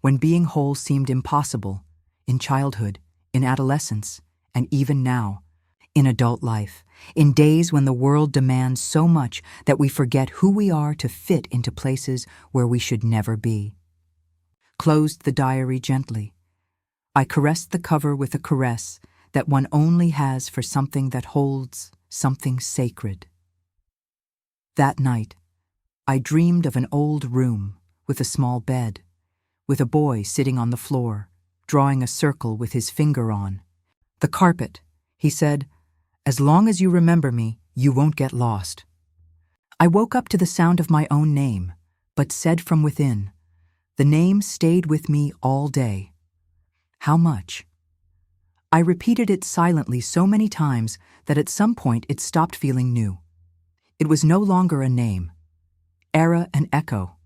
When being whole seemed impossible, in childhood, in adolescence, and even now, in adult life, in days when the world demands so much that we forget who we are to fit into places where we should never be. Closed the diary gently. I caressed the cover with a caress that one only has for something that holds something sacred. That night, I dreamed of an old room with a small bed, with a boy sitting on the floor, drawing a circle with his finger on. "The carpet," he said, "as long as you remember me, you won't get lost." I woke up to the sound of my own name, but said from within. The name stayed with me all day. How much? I repeated it silently so many times that at some point it stopped feeling new. It was no longer a name. Era and echo.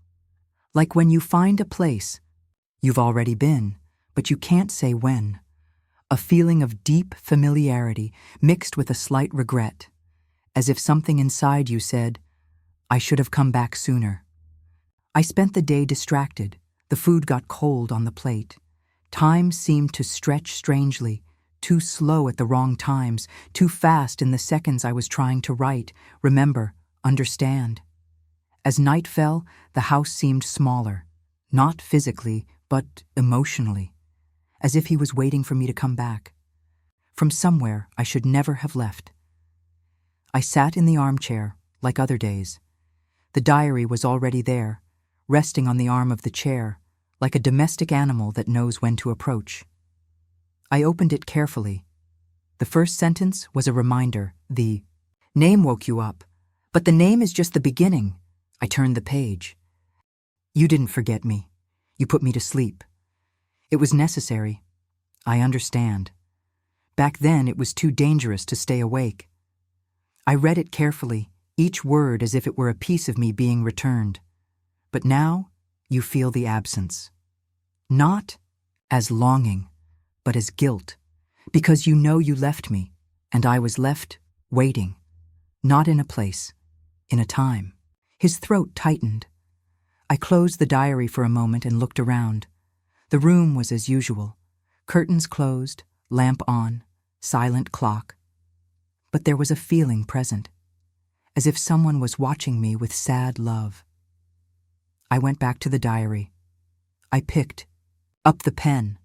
Like when you find a place you've already been, but you can't say when. A feeling of deep familiarity mixed with a slight regret, as if something inside you said, "I should have come back sooner." I spent the day distracted. The food got cold on the plate. Time seemed to stretch strangely, too slow at the wrong times, too fast in the seconds I was trying to write, remember, understand. As night fell, the house seemed smaller, not physically, but emotionally, as if he was waiting for me to come back, from somewhere I should never have left. I sat in the armchair, like other days. The diary was already there, resting on the arm of the chair, like a domestic animal that knows when to approach. I opened it carefully. The first sentence was a reminder. The name woke you up, but the name is just the beginning. I turned the page. You didn't forget me. You put me to sleep. It was necessary. I understand. Back then, it was too dangerous to stay awake. I read it carefully, each word as if it were a piece of me being returned. But now, you feel the absence. Not as longing, but as guilt, because you know you left me, and I was left waiting, not in a place, in a time. His throat tightened. I closed the diary for a moment and looked around. The room was as usual, curtains closed, lamp on, silent clock. But there was a feeling present, as if someone was watching me with sad love. I went back to the diary. I picked up the pen.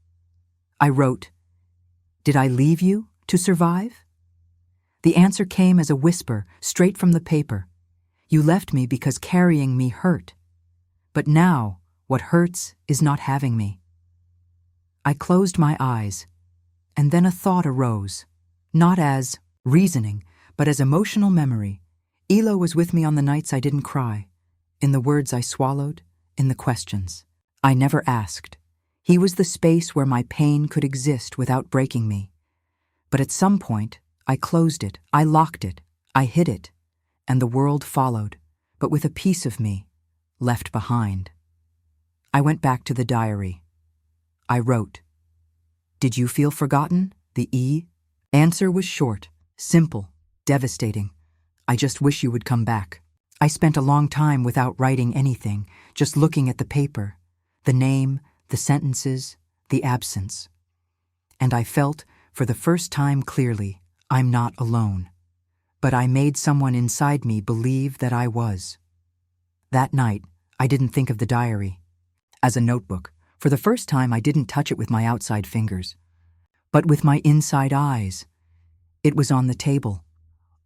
I wrote, "Did I leave you To survive? The answer came as a whisper, straight from the paper. You left me because carrying me hurt. But now, what hurts is not having me. I closed my eyes, and then a thought arose, not as reasoning, but as emotional memory. Elo was with me on the nights I didn't cry, in the words I swallowed, in the questions I never asked. He was the space where my pain could exist without breaking me. But at some point, I closed it, I locked it, I hid it, and the world followed, but with a piece of me left behind. I went back to the diary. I wrote, "Did you feel forgotten?" The answer was short, simple, devastating. "I just wish you would come back." I spent a long time without writing anything, just looking at the paper, the name, the sentences, the absence. And I felt, for the first time clearly, I'm not alone. But I made someone inside me believe that I was. That night, I didn't think of the diary as a notebook. For the first time, I didn't touch it with my outside fingers, but with my inside eyes. It was on the table,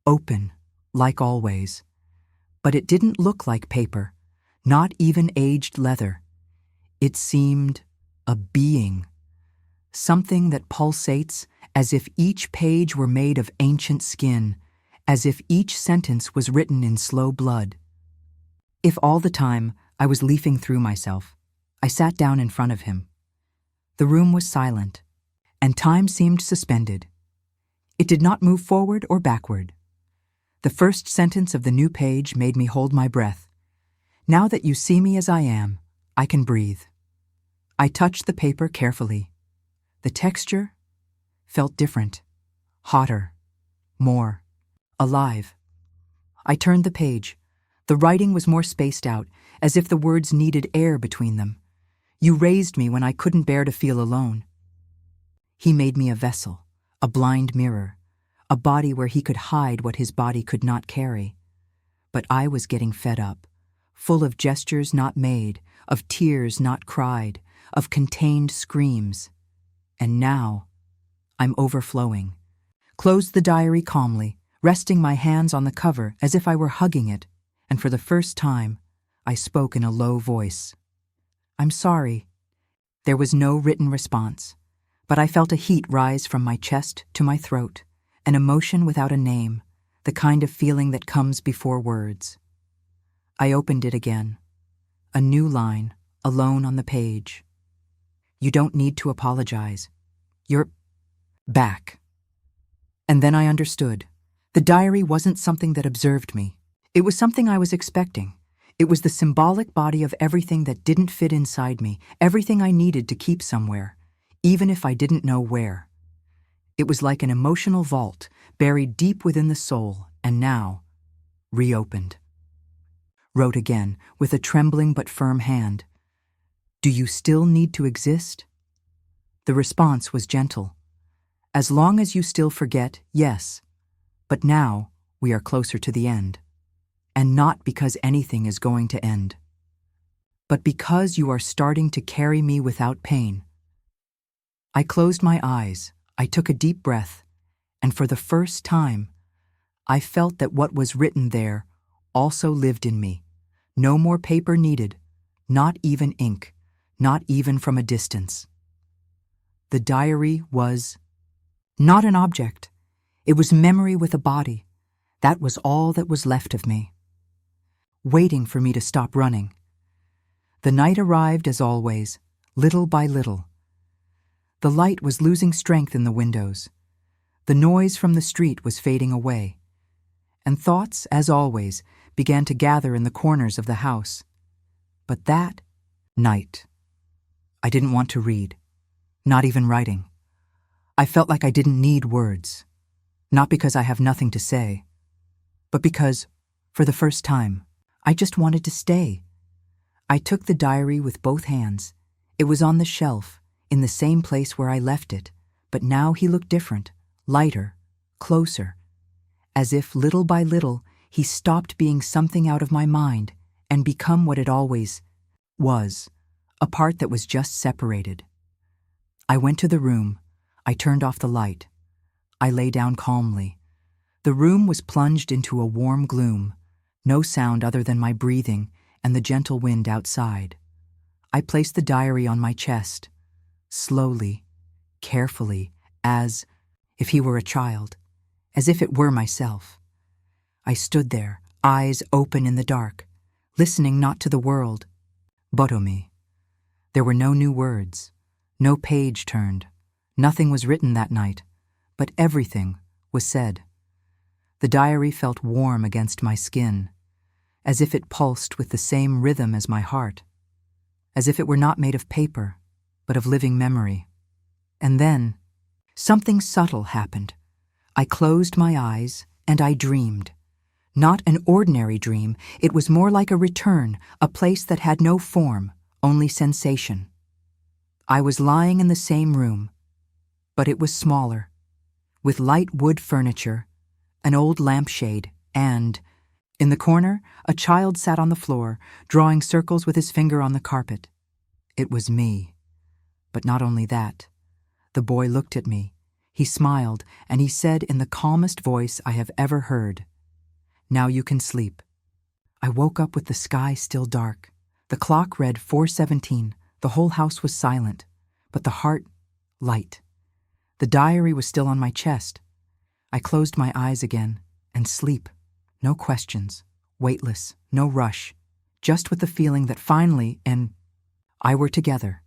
open, like always. But it didn't look like paper, not even aged leather. It seemed a being, something that pulsates as if each page were made of ancient skin, as if each sentence was written in slow blood. If all the time I was leafing through myself, I sat down in front of him. The room was silent, and time seemed suspended. It did not move forward or backward. The first sentence of the new page made me hold my breath. "Now that you see me as I am, I can breathe." I touched the paper carefully. The texture felt different, hotter, more alive. I turned the page. The writing was more spaced out, as if the words needed air between them. "You raised me when I couldn't bear to feel alone." He made me a vessel, a blind mirror, a body where he could hide what his body could not carry. But I was getting fed up, full of gestures not made, of tears not cried, of contained screams. And now, I'm overflowing. Closed the diary calmly, resting my hands on the cover as if I were hugging it, and for the first time, I spoke in a low voice. "I'm sorry." There was no written response, but I felt a heat rise from my chest to my throat, an emotion without a name, the kind of feeling that comes before words. I opened it again. A new line, alone on the page. "You don't need to apologize. You're back." And then I understood. The diary wasn't something that observed me. It was something I was expecting. It was the symbolic body of everything that didn't fit inside me, everything I needed to keep somewhere, even if I didn't know where. It was like an emotional vault, buried deep within the soul, and now, reopened. Wrote again, with a trembling but firm hand, "Do you still need to exist?" The response was gentle. "As long as you still forget, yes. But now, we are closer to the end. And not because anything is going to end, but because you are starting to carry me without pain." I closed my eyes, I took a deep breath, and for the first time, I felt that what was written there also lived in me. No more paper needed, not even ink, not even from a distance. The diary was not an object. It was memory with a body. That was all that was left of me, waiting for me to stop running. The night arrived as always, little by little. The light was losing strength in the windows. The noise from the street was fading away. And thoughts, as always, began to gather in the corners of the house. But that night, I didn't want to read, not even writing. I felt like I didn't need words, not because I have nothing to say, but because, for the first time, I just wanted to stay. I took the diary with both hands. It was on the shelf, in the same place where I left it, but now he looked different, lighter, closer, as if little by little he stopped being something out of my mind and become what it always was, a part that was just separated. I went to the room. I turned off the light. I lay down calmly. The room was plunged into a warm gloom, no sound other than my breathing and the gentle wind outside. I placed the diary on my chest, slowly, carefully, as if he were a child, as if it were myself. I stood there, eyes open in the dark, listening not to the world, but to me. There were no new words, no page turned, nothing was written that night, but everything was said. The diary felt warm against my skin, as if it pulsed with the same rhythm as my heart, as if it were not made of paper, but of living memory. And then, something subtle happened. I closed my eyes and I dreamed. Not an ordinary dream, it was more like a return, a place that had no form, only sensation. I was lying in the same room, but it was smaller, with light wood furniture, an old lampshade, and, in the corner, a child sat on the floor, drawing circles with his finger on the carpet. It was me. But not only that. The boy looked at me. He smiled, and he said in the calmest voice I have ever heard, "Now you can sleep." I woke up with the sky still dark. The clock read 4:17. The whole house was silent, but the heart light. The diary was still on my chest. I closed my eyes again, and sleep. No questions, weightless, no rush, just with the feeling that finally I were together.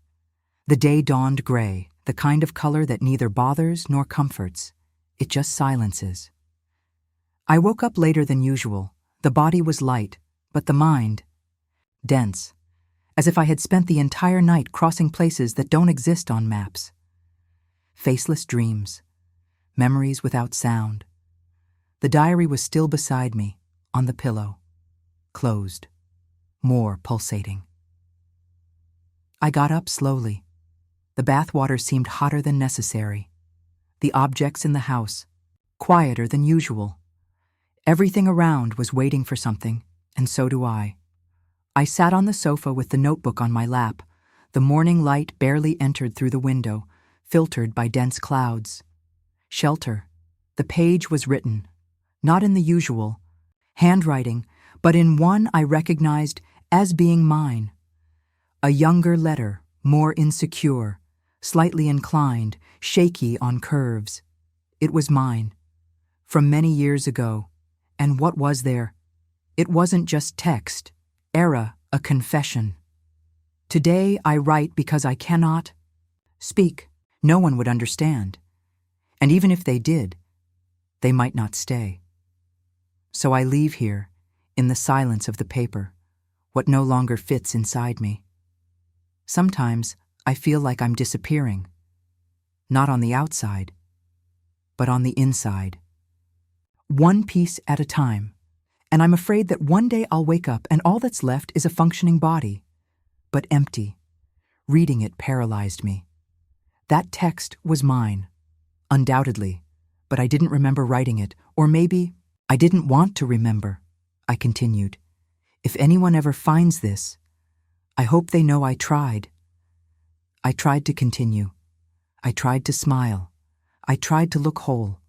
The day dawned gray, the kind of color that neither bothers nor comforts. It just silences. I woke up later than usual. The body was light, but the mind, dense, as if I had spent the entire night crossing places that don't exist on maps. Faceless dreams, memories without sound. The diary was still beside me, on the pillow, closed, more pulsating. I got up slowly. The bathwater seemed hotter than necessary. The objects in the house, quieter than usual. Everything around was waiting for something, and so do I. I sat on the sofa with the notebook on my lap. The morning light barely entered through the window, filtered by dense clouds. Shelter. The page was written, not in the usual handwriting, but in one I recognized as being mine. A younger letter, more insecure, slightly inclined, shaky on curves. It was mine, from many years ago. And what was there? It wasn't just text, a confession. Today I write because I cannot speak. No one would understand. And even if they did, they might not stay. So I leave here, in the silence of the paper, what no longer fits inside me. Sometimes I feel like I'm disappearing, not on the outside, but on the inside. One piece at a time, and I'm afraid that one day I'll wake up and all that's left is a functioning body, but empty. Reading it paralyzed me. That text was mine, undoubtedly, but I didn't remember writing it, or maybe I didn't want to remember. I continued. If anyone ever finds this, I hope they know I tried. I tried to continue. I tried to smile. I tried to look whole.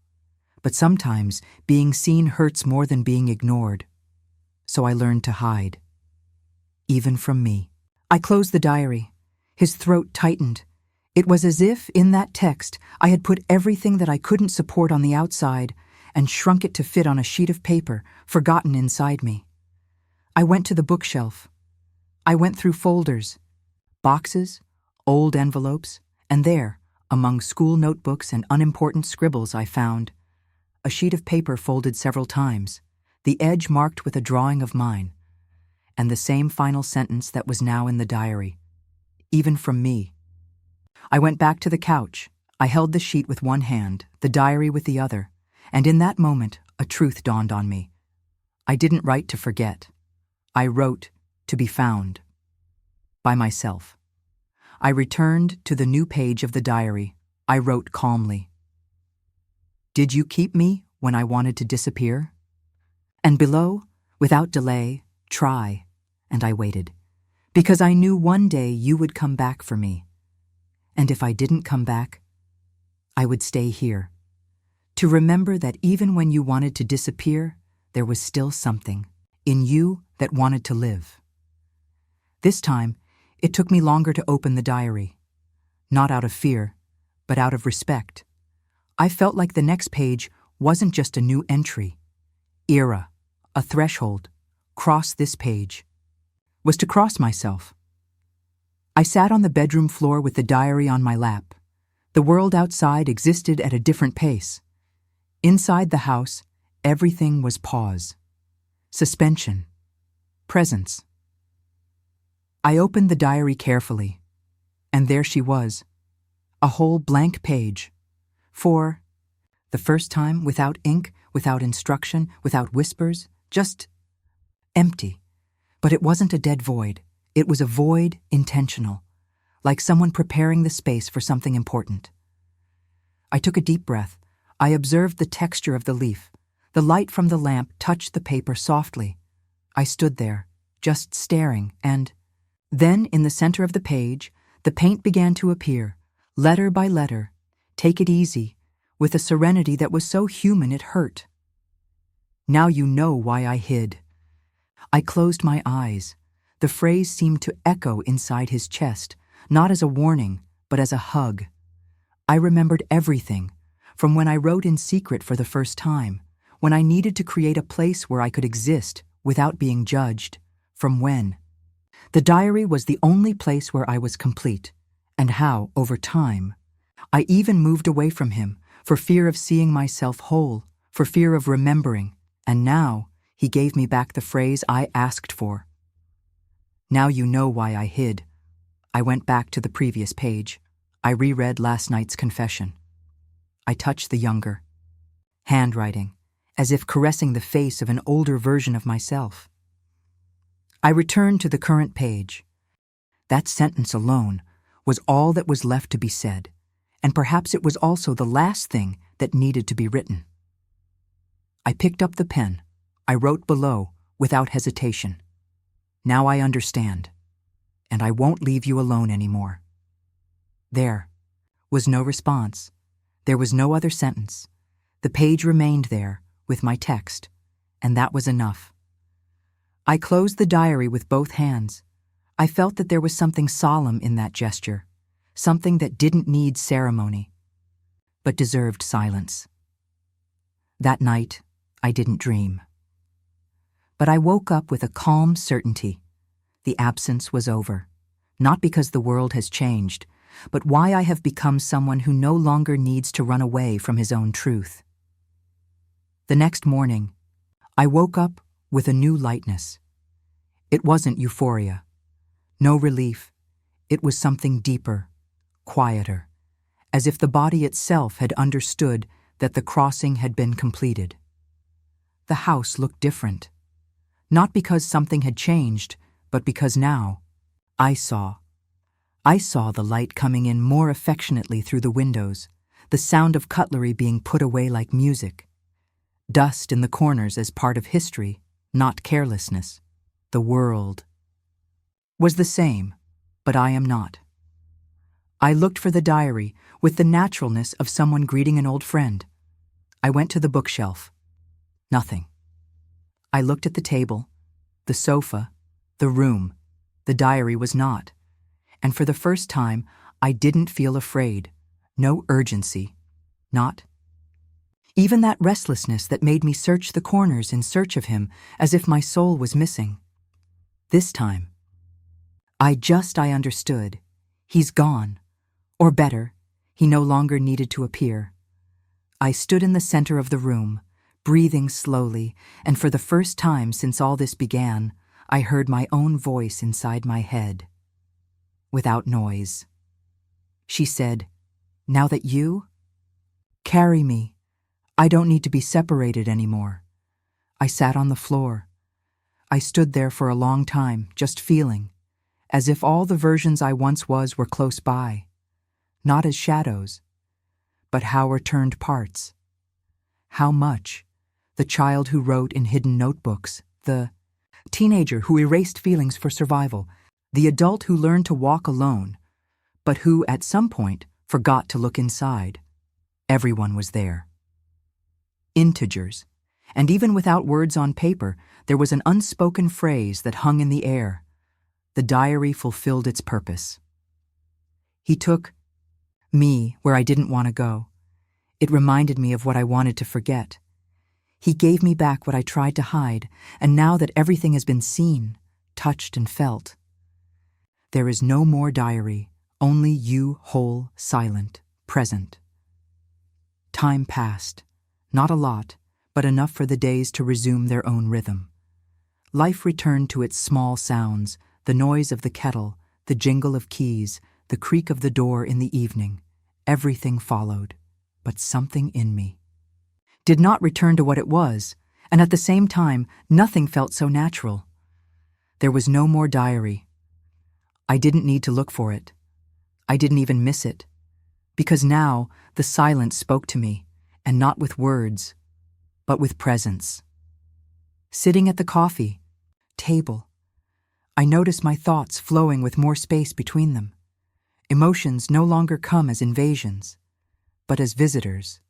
But sometimes being seen hurts more than being ignored. So I learned to hide. Even from me. I closed the diary. His throat tightened. It was as if, in that text, I had put everything that I couldn't support on the outside and shrunk it to fit on a sheet of paper, forgotten inside me. I went to the bookshelf. I went through folders, boxes, old envelopes, and there, among school notebooks and unimportant scribbles, I found a sheet of paper folded several times, the edge marked with a drawing of mine, and the same final sentence that was now in the diary, even from me. I went back to the couch. I held the sheet with one hand, the diary with the other, and in that moment, a truth dawned on me. I didn't write to forget. I wrote to be found. By myself. I returned to the new page of the diary. I wrote calmly. Did you keep me when I wanted to disappear? And below, without delay, try. And I waited, because I knew one day you would come back for me. And if I didn't come back, I would stay here, To remember that even when you wanted to disappear, there was still something in you that wanted to live. This time, it took me longer to open the diary. Not out of fear, but out of respect. I felt like the next page wasn't just a new entry. Era, a threshold, cross this page, was to cross myself. I sat on the bedroom floor with the diary on my lap. The world outside existed at a different pace. Inside the house, everything was pause, suspension, presence. I opened the diary carefully, and there she was, a whole blank page. For the first time, without ink, without instruction, without whispers, just empty. But it wasn't a dead void. It was a void intentional, like someone preparing the space for something important. I took a deep breath. I observed the texture of the leaf. The light from the lamp touched the paper softly. I stood there, just staring, and then, in the center of the page, the paint began to appear, letter by letter. Take it easy, with a serenity that was so human it hurt. Now you know why I hid. I closed my eyes. The phrase seemed to echo inside his chest, not as a warning, but as a hug. I remembered everything, from when I wrote in secret for the first time, when I needed to create a place where I could exist without being judged, from when. The diary was the only place where I was complete, and how, over time, I even moved away from him for fear of seeing myself whole, for fear of remembering, and now he gave me back the phrase I asked for. Now you know why I hid. I went back to the previous page. I reread last night's confession. I touched the younger handwriting, as if caressing the face of an older version of myself. I returned to the current page. That sentence alone was all that was left to be said, and perhaps it was also the last thing that needed to be written. I picked up the pen. I wrote below, without hesitation. Now I understand, and I won't leave you alone anymore. There was no response. There was no other sentence. The page remained there, with my text, and that was enough. I closed the diary with both hands. I felt that there was something solemn in that gesture, something that didn't need ceremony, but deserved silence. That night, I didn't dream. But I woke up with a calm certainty. The absence was over, not because the world has changed, but why I have become someone who no longer needs to run away from his own truth. The next morning, I woke up with a new lightness. It wasn't euphoria, no relief. It was something deeper, quieter, as if the body itself had understood that the crossing had been completed. The house looked different, not because something had changed, but because now I saw the light coming in more affectionately through the windows, the sound of cutlery being put away like music, dust in the corners as part of history, not carelessness. The world was the same, but I am not. I looked for the diary with the naturalness of someone greeting an old friend. I went to the bookshelf. Nothing. I looked at the table, the sofa, the room. The diary was not. And for the first time, I didn't feel afraid. No urgency. Not. Even that restlessness that made me search the corners in search of him as if my soul was missing. This time, I understood. He's gone. Or better, he no longer needed to appear. I stood in the center of the room, breathing slowly, and for the first time since all this began, I heard my own voice inside my head. Without noise. She said, "Now that you carry me, I don't need to be separated anymore." I sat on the floor. I stood there for a long time, just feeling, as if all the versions I once was were close by, not as shadows, but how returned parts. How much? The child who wrote in hidden notebooks, the teenager who erased feelings for survival, the adult who learned to walk alone, but who, at some point, forgot to look inside. Everyone was there. integers. And even without words on paper, there was an unspoken phrase that hung in the air. The diary fulfilled its purpose. He took me where I didn't want to go. It reminded me of what I wanted to forget. He gave me back what I tried to hide, and now that everything has been seen, touched, and felt, there is no more diary, only you, whole, silent, present. Time passed. Not a lot, but enough for the days to resume their own rhythm. Life returned to its small sounds, the noise of the kettle, the jingle of keys, the creak of the door in the evening. Everything followed, but something in me did not return to what it was, and at the same time, nothing felt so natural. There was no more diary. I didn't need to look for it. I didn't even miss it, because now the silence spoke to me, and not with words, but with presence. Sitting at the coffee table, I notice my thoughts flowing with more space between them. Emotions no longer come as invasions, but as visitors,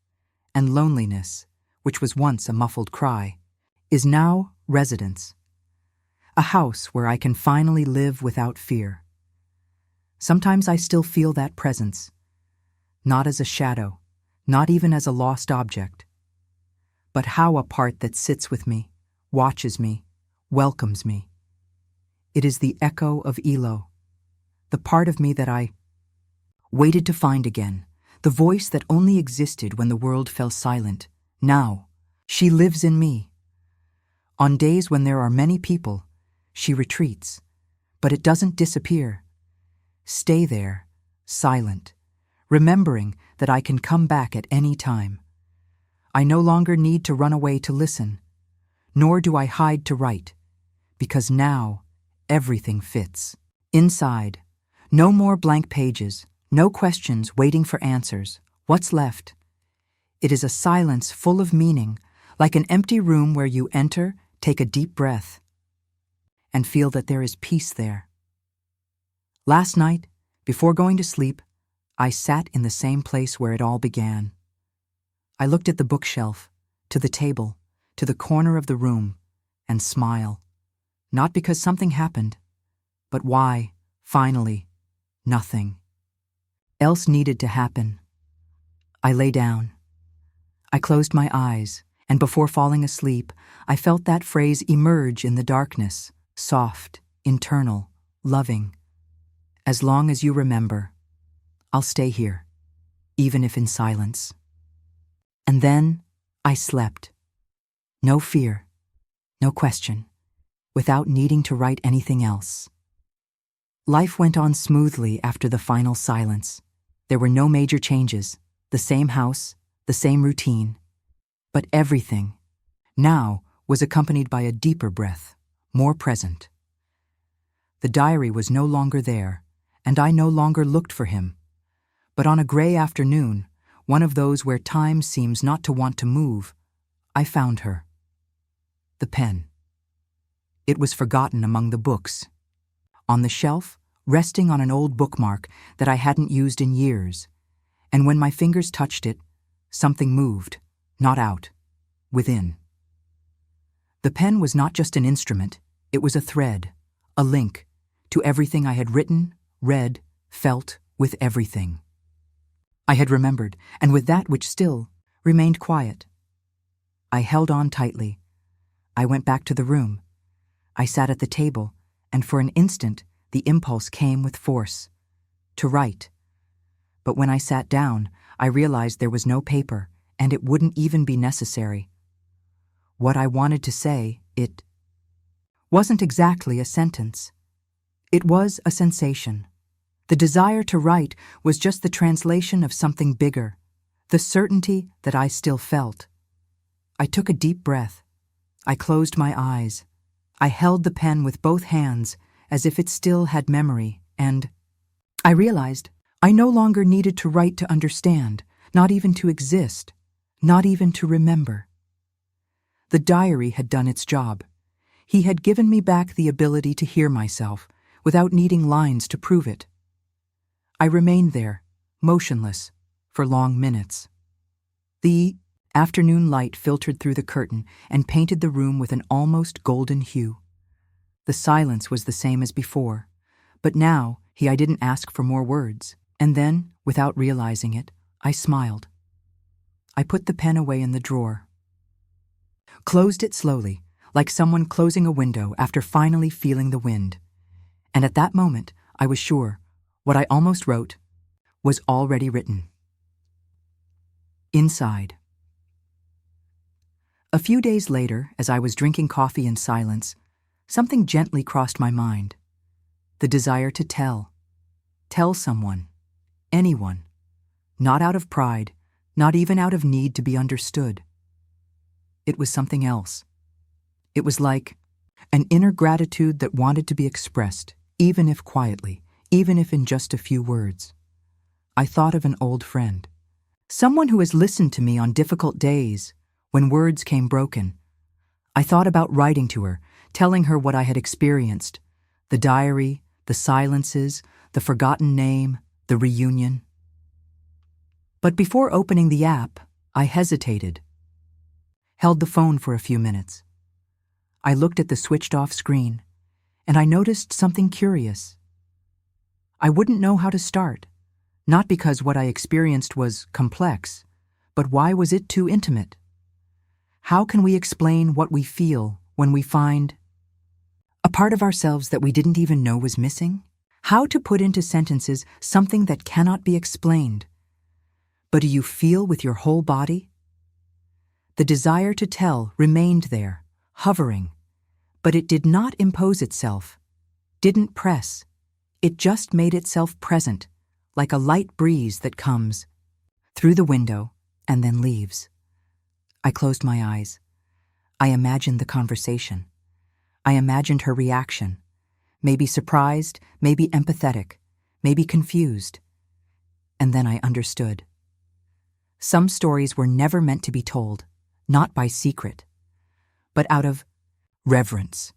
and loneliness, which was once a muffled cry, is now residence. A house where I can finally live without fear. Sometimes I still feel that presence, not as a shadow, not even as a lost object, but how a part that sits with me, watches me, welcomes me. It is the echo of Elo, the part of me that I waited to find again, the voice that only existed when the world fell silent. Now, she lives in me. On days when there are many people, she retreats, but it doesn't disappear. Stay there, silent, remembering that I can come back at any time. I no longer need to run away to listen, nor do I hide to write, because now everything fits. Inside, no more blank pages, no questions waiting for answers. What's left? It is a silence full of meaning, like an empty room where you enter, take a deep breath, and feel that there is peace there. Last night, before going to sleep, I sat in the same place where it all began. I looked at the bookshelf, to the table, to the corner of the room, and smile. Not because something happened, but why, finally, nothing else needed to happen. I lay down. I closed my eyes, and before falling asleep, I felt that phrase emerge in the darkness, soft, internal, loving. As long as you remember, I'll stay here, even if in silence. And then I slept. No fear, no question, without needing to write anything else. Life went on smoothly after the final silence. There were no major changes, the same house, the same routine. But everything, now, was accompanied by a deeper breath, more present. The diary was no longer there, and I no longer looked for him. But on a gray afternoon, one of those where time seems not to want to move, I found her. The pen. It was forgotten among the books. On the shelf, resting on an old bookmark that I hadn't used in years, and when my fingers touched it, something moved, not out, within. The pen was not just an instrument, it was a thread, a link, to everything I had written, read, felt, with everything I had remembered, and with that which still remained quiet. I held on tightly. I went back to the room. I sat at the table, and for an instant, the impulse came with force, to write. But when I sat down, I realized there was no paper, and it wouldn't even be necessary. What I wanted to say, it wasn't exactly a sentence. It was a sensation. The desire to write was just the translation of something bigger, the certainty that I still felt. I took a deep breath. I closed my eyes. I held the pen with both hands, as if it still had memory, and I realized I no longer needed to write to understand, not even to exist, not even to remember. The diary had done its job. He had given me back the ability to hear myself, without needing lines to prove it. I remained there, motionless, for long minutes. The Afternoon light filtered through the curtain and painted the room with an almost golden hue. The silence was the same as before, but now I didn't ask for more words, and then, without realizing it, I smiled. I put the pen away in the drawer, closed it slowly, like someone closing a window after finally feeling the wind. And at that moment, I was sure what I almost wrote was already written. Inside. A few days later, as I was drinking coffee in silence, something gently crossed my mind. The desire to tell. Tell someone. Anyone. Not out of pride, not even out of need to be understood. It was something else. It was like an inner gratitude that wanted to be expressed, even if quietly, even if in just a few words. I thought of an old friend. Someone who has listened to me on difficult days, when words came broken. I thought about writing to her, telling her what I had experienced, the diary, the silences, the forgotten name, the reunion. But before opening the app, I hesitated, held the phone for a few minutes. I looked at the switched-off screen, and I noticed something curious. I wouldn't know how to start, not because what I experienced was complex, but why was it too intimate? How can we explain what we feel when we find a part of ourselves that we didn't even know was missing? How to put into sentences something that cannot be explained? But do you feel with your whole body? The desire to tell remained there, hovering, but it did not impose itself, didn't press. It just made itself present, like a light breeze that comes through the window and then leaves. I closed my eyes. I imagined the conversation. I imagined her reaction, maybe surprised, maybe empathetic, maybe confused. And then I understood. Some stories were never meant to be told, not by secret, but out of reverence.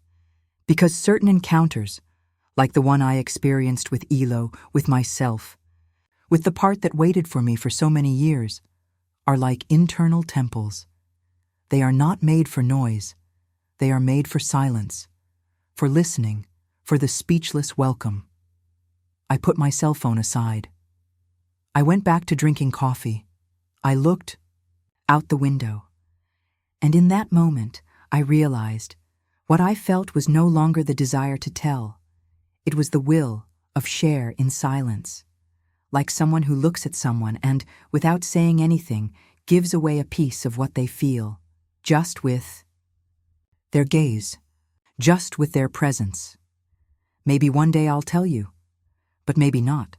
Because certain encounters, like the one I experienced with Elo, with myself, with the part that waited for me for so many years, are like internal temples. They are not made for noise. They are made for silence, for listening, for the speechless welcome. I put my cell phone aside. I went back to drinking coffee. I looked out the window. And in that moment, I realized what I felt was no longer the desire to tell. It was the will of share in silence, like someone who looks at someone and, without saying anything, gives away a piece of what they feel, just with their gaze, just with their presence. Maybe one day I'll tell you, but maybe not.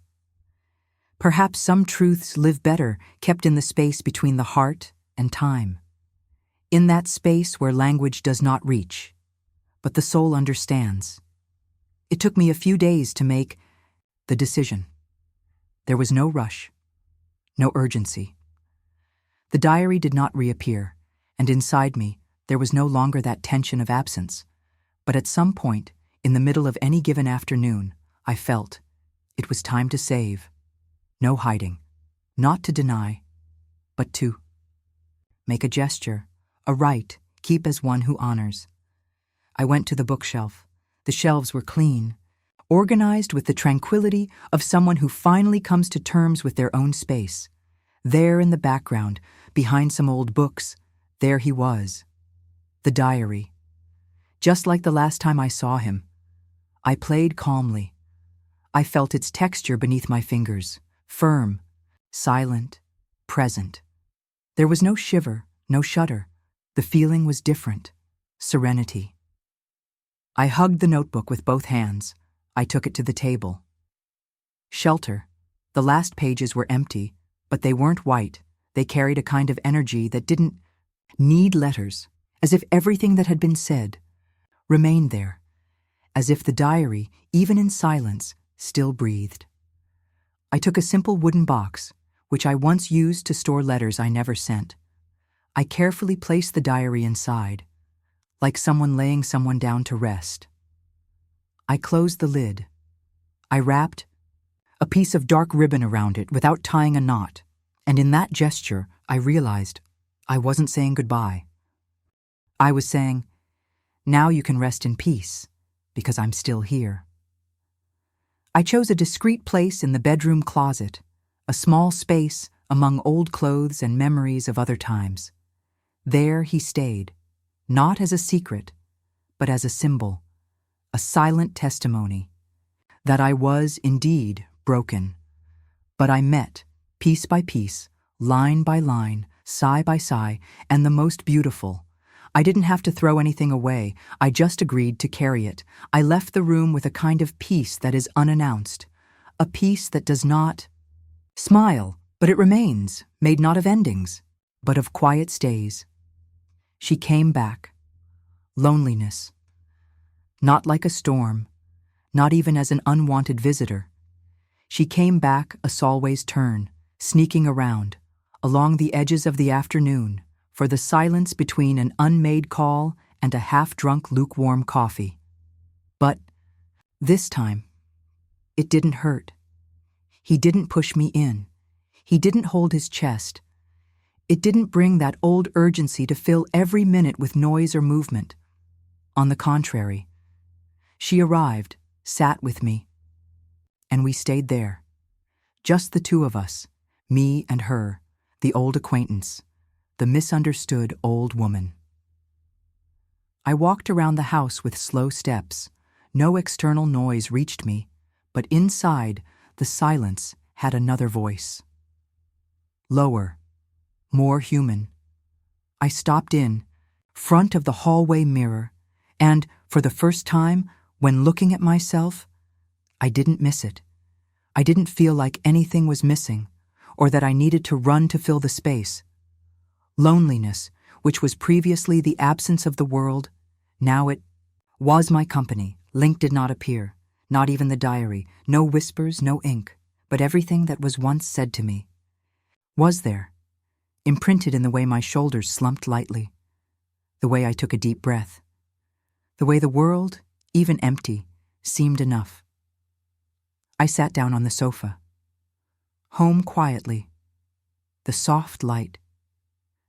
Perhaps some truths live better kept in the space between the heart and time, in that space where language does not reach, but the soul understands. It took me a few days to make the decision. There was no rush, no urgency. The diary did not reappear, and inside me, there was no longer that tension of absence. But at some point, in the middle of any given afternoon, I felt it was time to save. No hiding, not to deny, but to make a gesture, a rite, keep as one who honors. I went to the bookshelf. The shelves were clean, organized with the tranquility of someone who finally comes to terms with their own space. There in the background, behind some old books, there he was, the diary. Just like the last time I saw him, I played calmly. I felt its texture beneath my fingers, firm, silent, present. There was no shiver, no shudder. The feeling was different, serenity. I hugged the notebook with both hands. I took it to the table. Shelter. The last pages were empty, but they weren't white. They carried a kind of energy that didn't need letters, as if everything that had been said remained there, as if the diary, even in silence, still breathed. I took a simple wooden box, which I once used to store letters I never sent. I carefully placed the diary inside, like someone laying someone down to rest. I closed the lid. I wrapped a piece of dark ribbon around it without tying a knot, and in that gesture, I realized I wasn't saying goodbye. I was saying, now you can rest in peace, because I'm still here. I chose a discreet place in the bedroom closet, a small space among old clothes and memories of other times. There he stayed, not as a secret, but as a symbol, a silent testimony that I was indeed broken. But I met, piece by piece, line by line, sigh by sigh, and the most beautiful. I didn't have to throw anything away. I just agreed to carry it. I left the room with a kind of peace that is unannounced, a peace that does not smile, but it remains, made not of endings, but of quiet stays. She came back. Loneliness. Not like a storm, not even as an unwanted visitor. She came back a Solway's turn, sneaking around, along the edges of the afternoon, for the silence between an unmade call and a half-drunk lukewarm coffee. But this time, it didn't hurt. He didn't push me in. He didn't hold his chest. It didn't bring that old urgency to fill every minute with noise or movement. On the contrary, she arrived, sat with me, and we stayed there. Just the two of us, me and her, the old acquaintance, the misunderstood old woman. I walked around the house with slow steps. No external noise reached me, but inside, the silence had another voice. Lower, more human. I stopped in, front of the hallway mirror, and, for the first time, when looking at myself, I didn't miss it. I didn't feel like anything was missing, or that I needed to run to fill the space. Loneliness, which was previously the absence of the world, now it was my company. Link did not appear, not even the diary, no whispers, no ink, but everything that was once said to me was there, imprinted in the way my shoulders slumped lightly, the way I took a deep breath, the way the world, even empty, seemed enough. I sat down on the sofa. Home quietly, the soft light,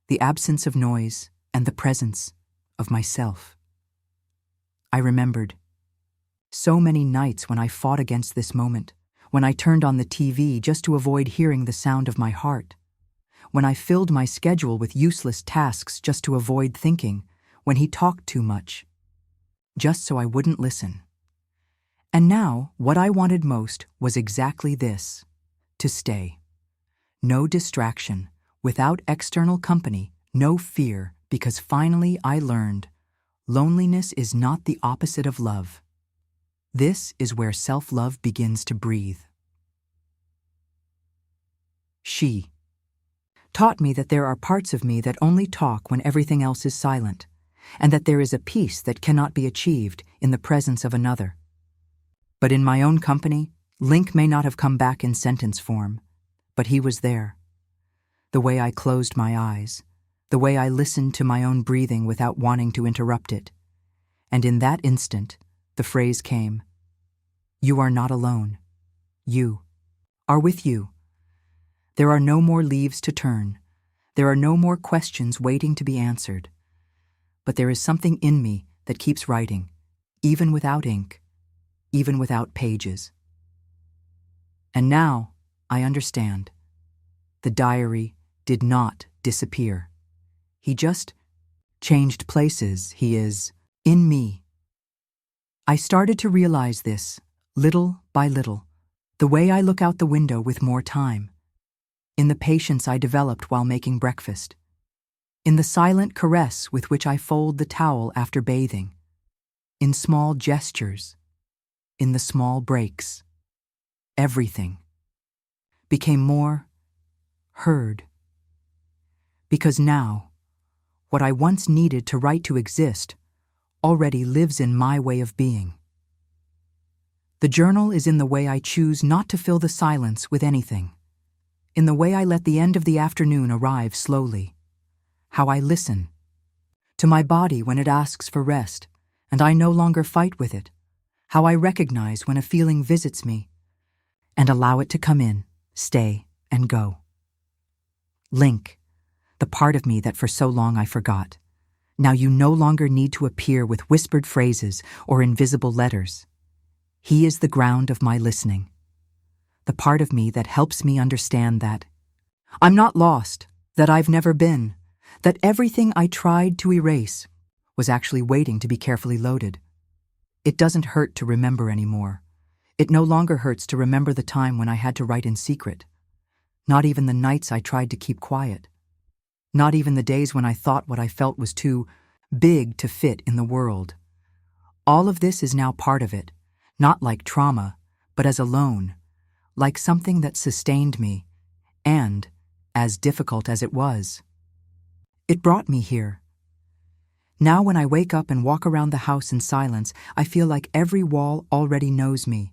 the absence of noise, and the presence of myself. I remembered so many nights when I fought against this moment, when I turned on the TV just to avoid hearing the sound of my heart, when I filled my schedule with useless tasks just to avoid thinking, when he talked too much, just so I wouldn't listen. And now, what I wanted most was exactly this, to stay. No distraction, without external company, no fear, because finally I learned loneliness is not the opposite of love. This is where self-love begins to breathe. She taught me that there are parts of me that only talk when everything else is silent, and that there is a peace that cannot be achieved in the presence of another. But in my own company, Link may not have come back in sentence form, but he was there. The way I closed my eyes, the way I listened to my own breathing without wanting to interrupt it. And in that instant, the phrase came, "You are not alone. You are with you." There are no more leaves to turn. There are no more questions waiting to be answered. But there is something in me that keeps writing, even without ink, even without pages. And now I understand. The diary did not disappear. He just changed places. He is in me. I started to realize this, little by little, the way I look out the window with more time, in the patience I developed while making breakfast, in the silent caress with which I fold the towel after bathing, in small gestures, in the small breaks. Everything became more heard. Because now, what I once needed to write to exist already lives in my way of being. The journal is in the way I choose not to fill the silence with anything, in the way I let the end of the afternoon arrive slowly, how I listen to my body when it asks for rest, and I no longer fight with it, how I recognize when a feeling visits me, and allow it to come in, stay, and go. Link, the part of me that for so long I forgot. Now you no longer need to appear with whispered phrases or invisible letters. He is the ground of my listening, the part of me that helps me understand that I'm not lost, that I've never been, that everything I tried to erase was actually waiting to be carefully loaded. It doesn't hurt to remember anymore. It no longer hurts to remember the time when I had to write in secret. Not even the nights I tried to keep quiet. Not even the days when I thought what I felt was too big to fit in the world. All of this is now part of it, not like trauma, but as a loan, like something that sustained me, and, as difficult as it was, it brought me here. Now when I wake up and walk around the house in silence, I feel like every wall already knows me.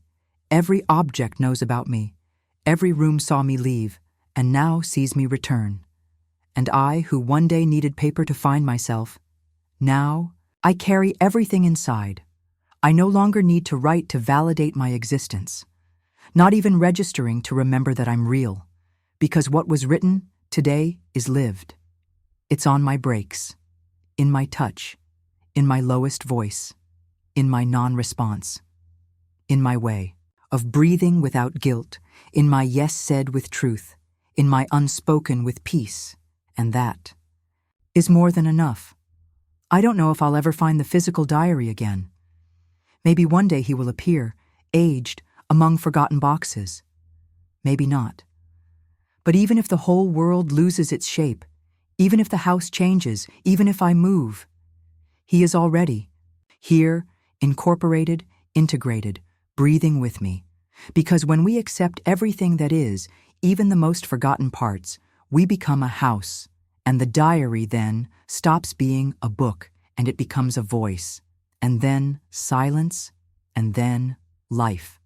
Every object knows about me. Every room saw me leave, and now sees me return. And I, who one day needed paper to find myself, now I carry everything inside. I no longer need to write to validate my existence, not even registering to remember that I'm real, because what was written today is lived. It's on my breaks, in my touch, in my lowest voice, in my non-response, in my way of breathing without guilt, in my yes said with truth, in my unspoken with peace, and that is more than enough. I don't know if I'll ever find the physical diary again. Maybe one day he will appear, aged, among forgotten boxes. Maybe not. But even if the whole world loses its shape, even if the house changes, even if I move, he is already here, incorporated, integrated, breathing with me. Because when we accept everything that is, even the most forgotten parts, we become a house, and the diary then stops being a book and it becomes a voice, and then silence, and then life.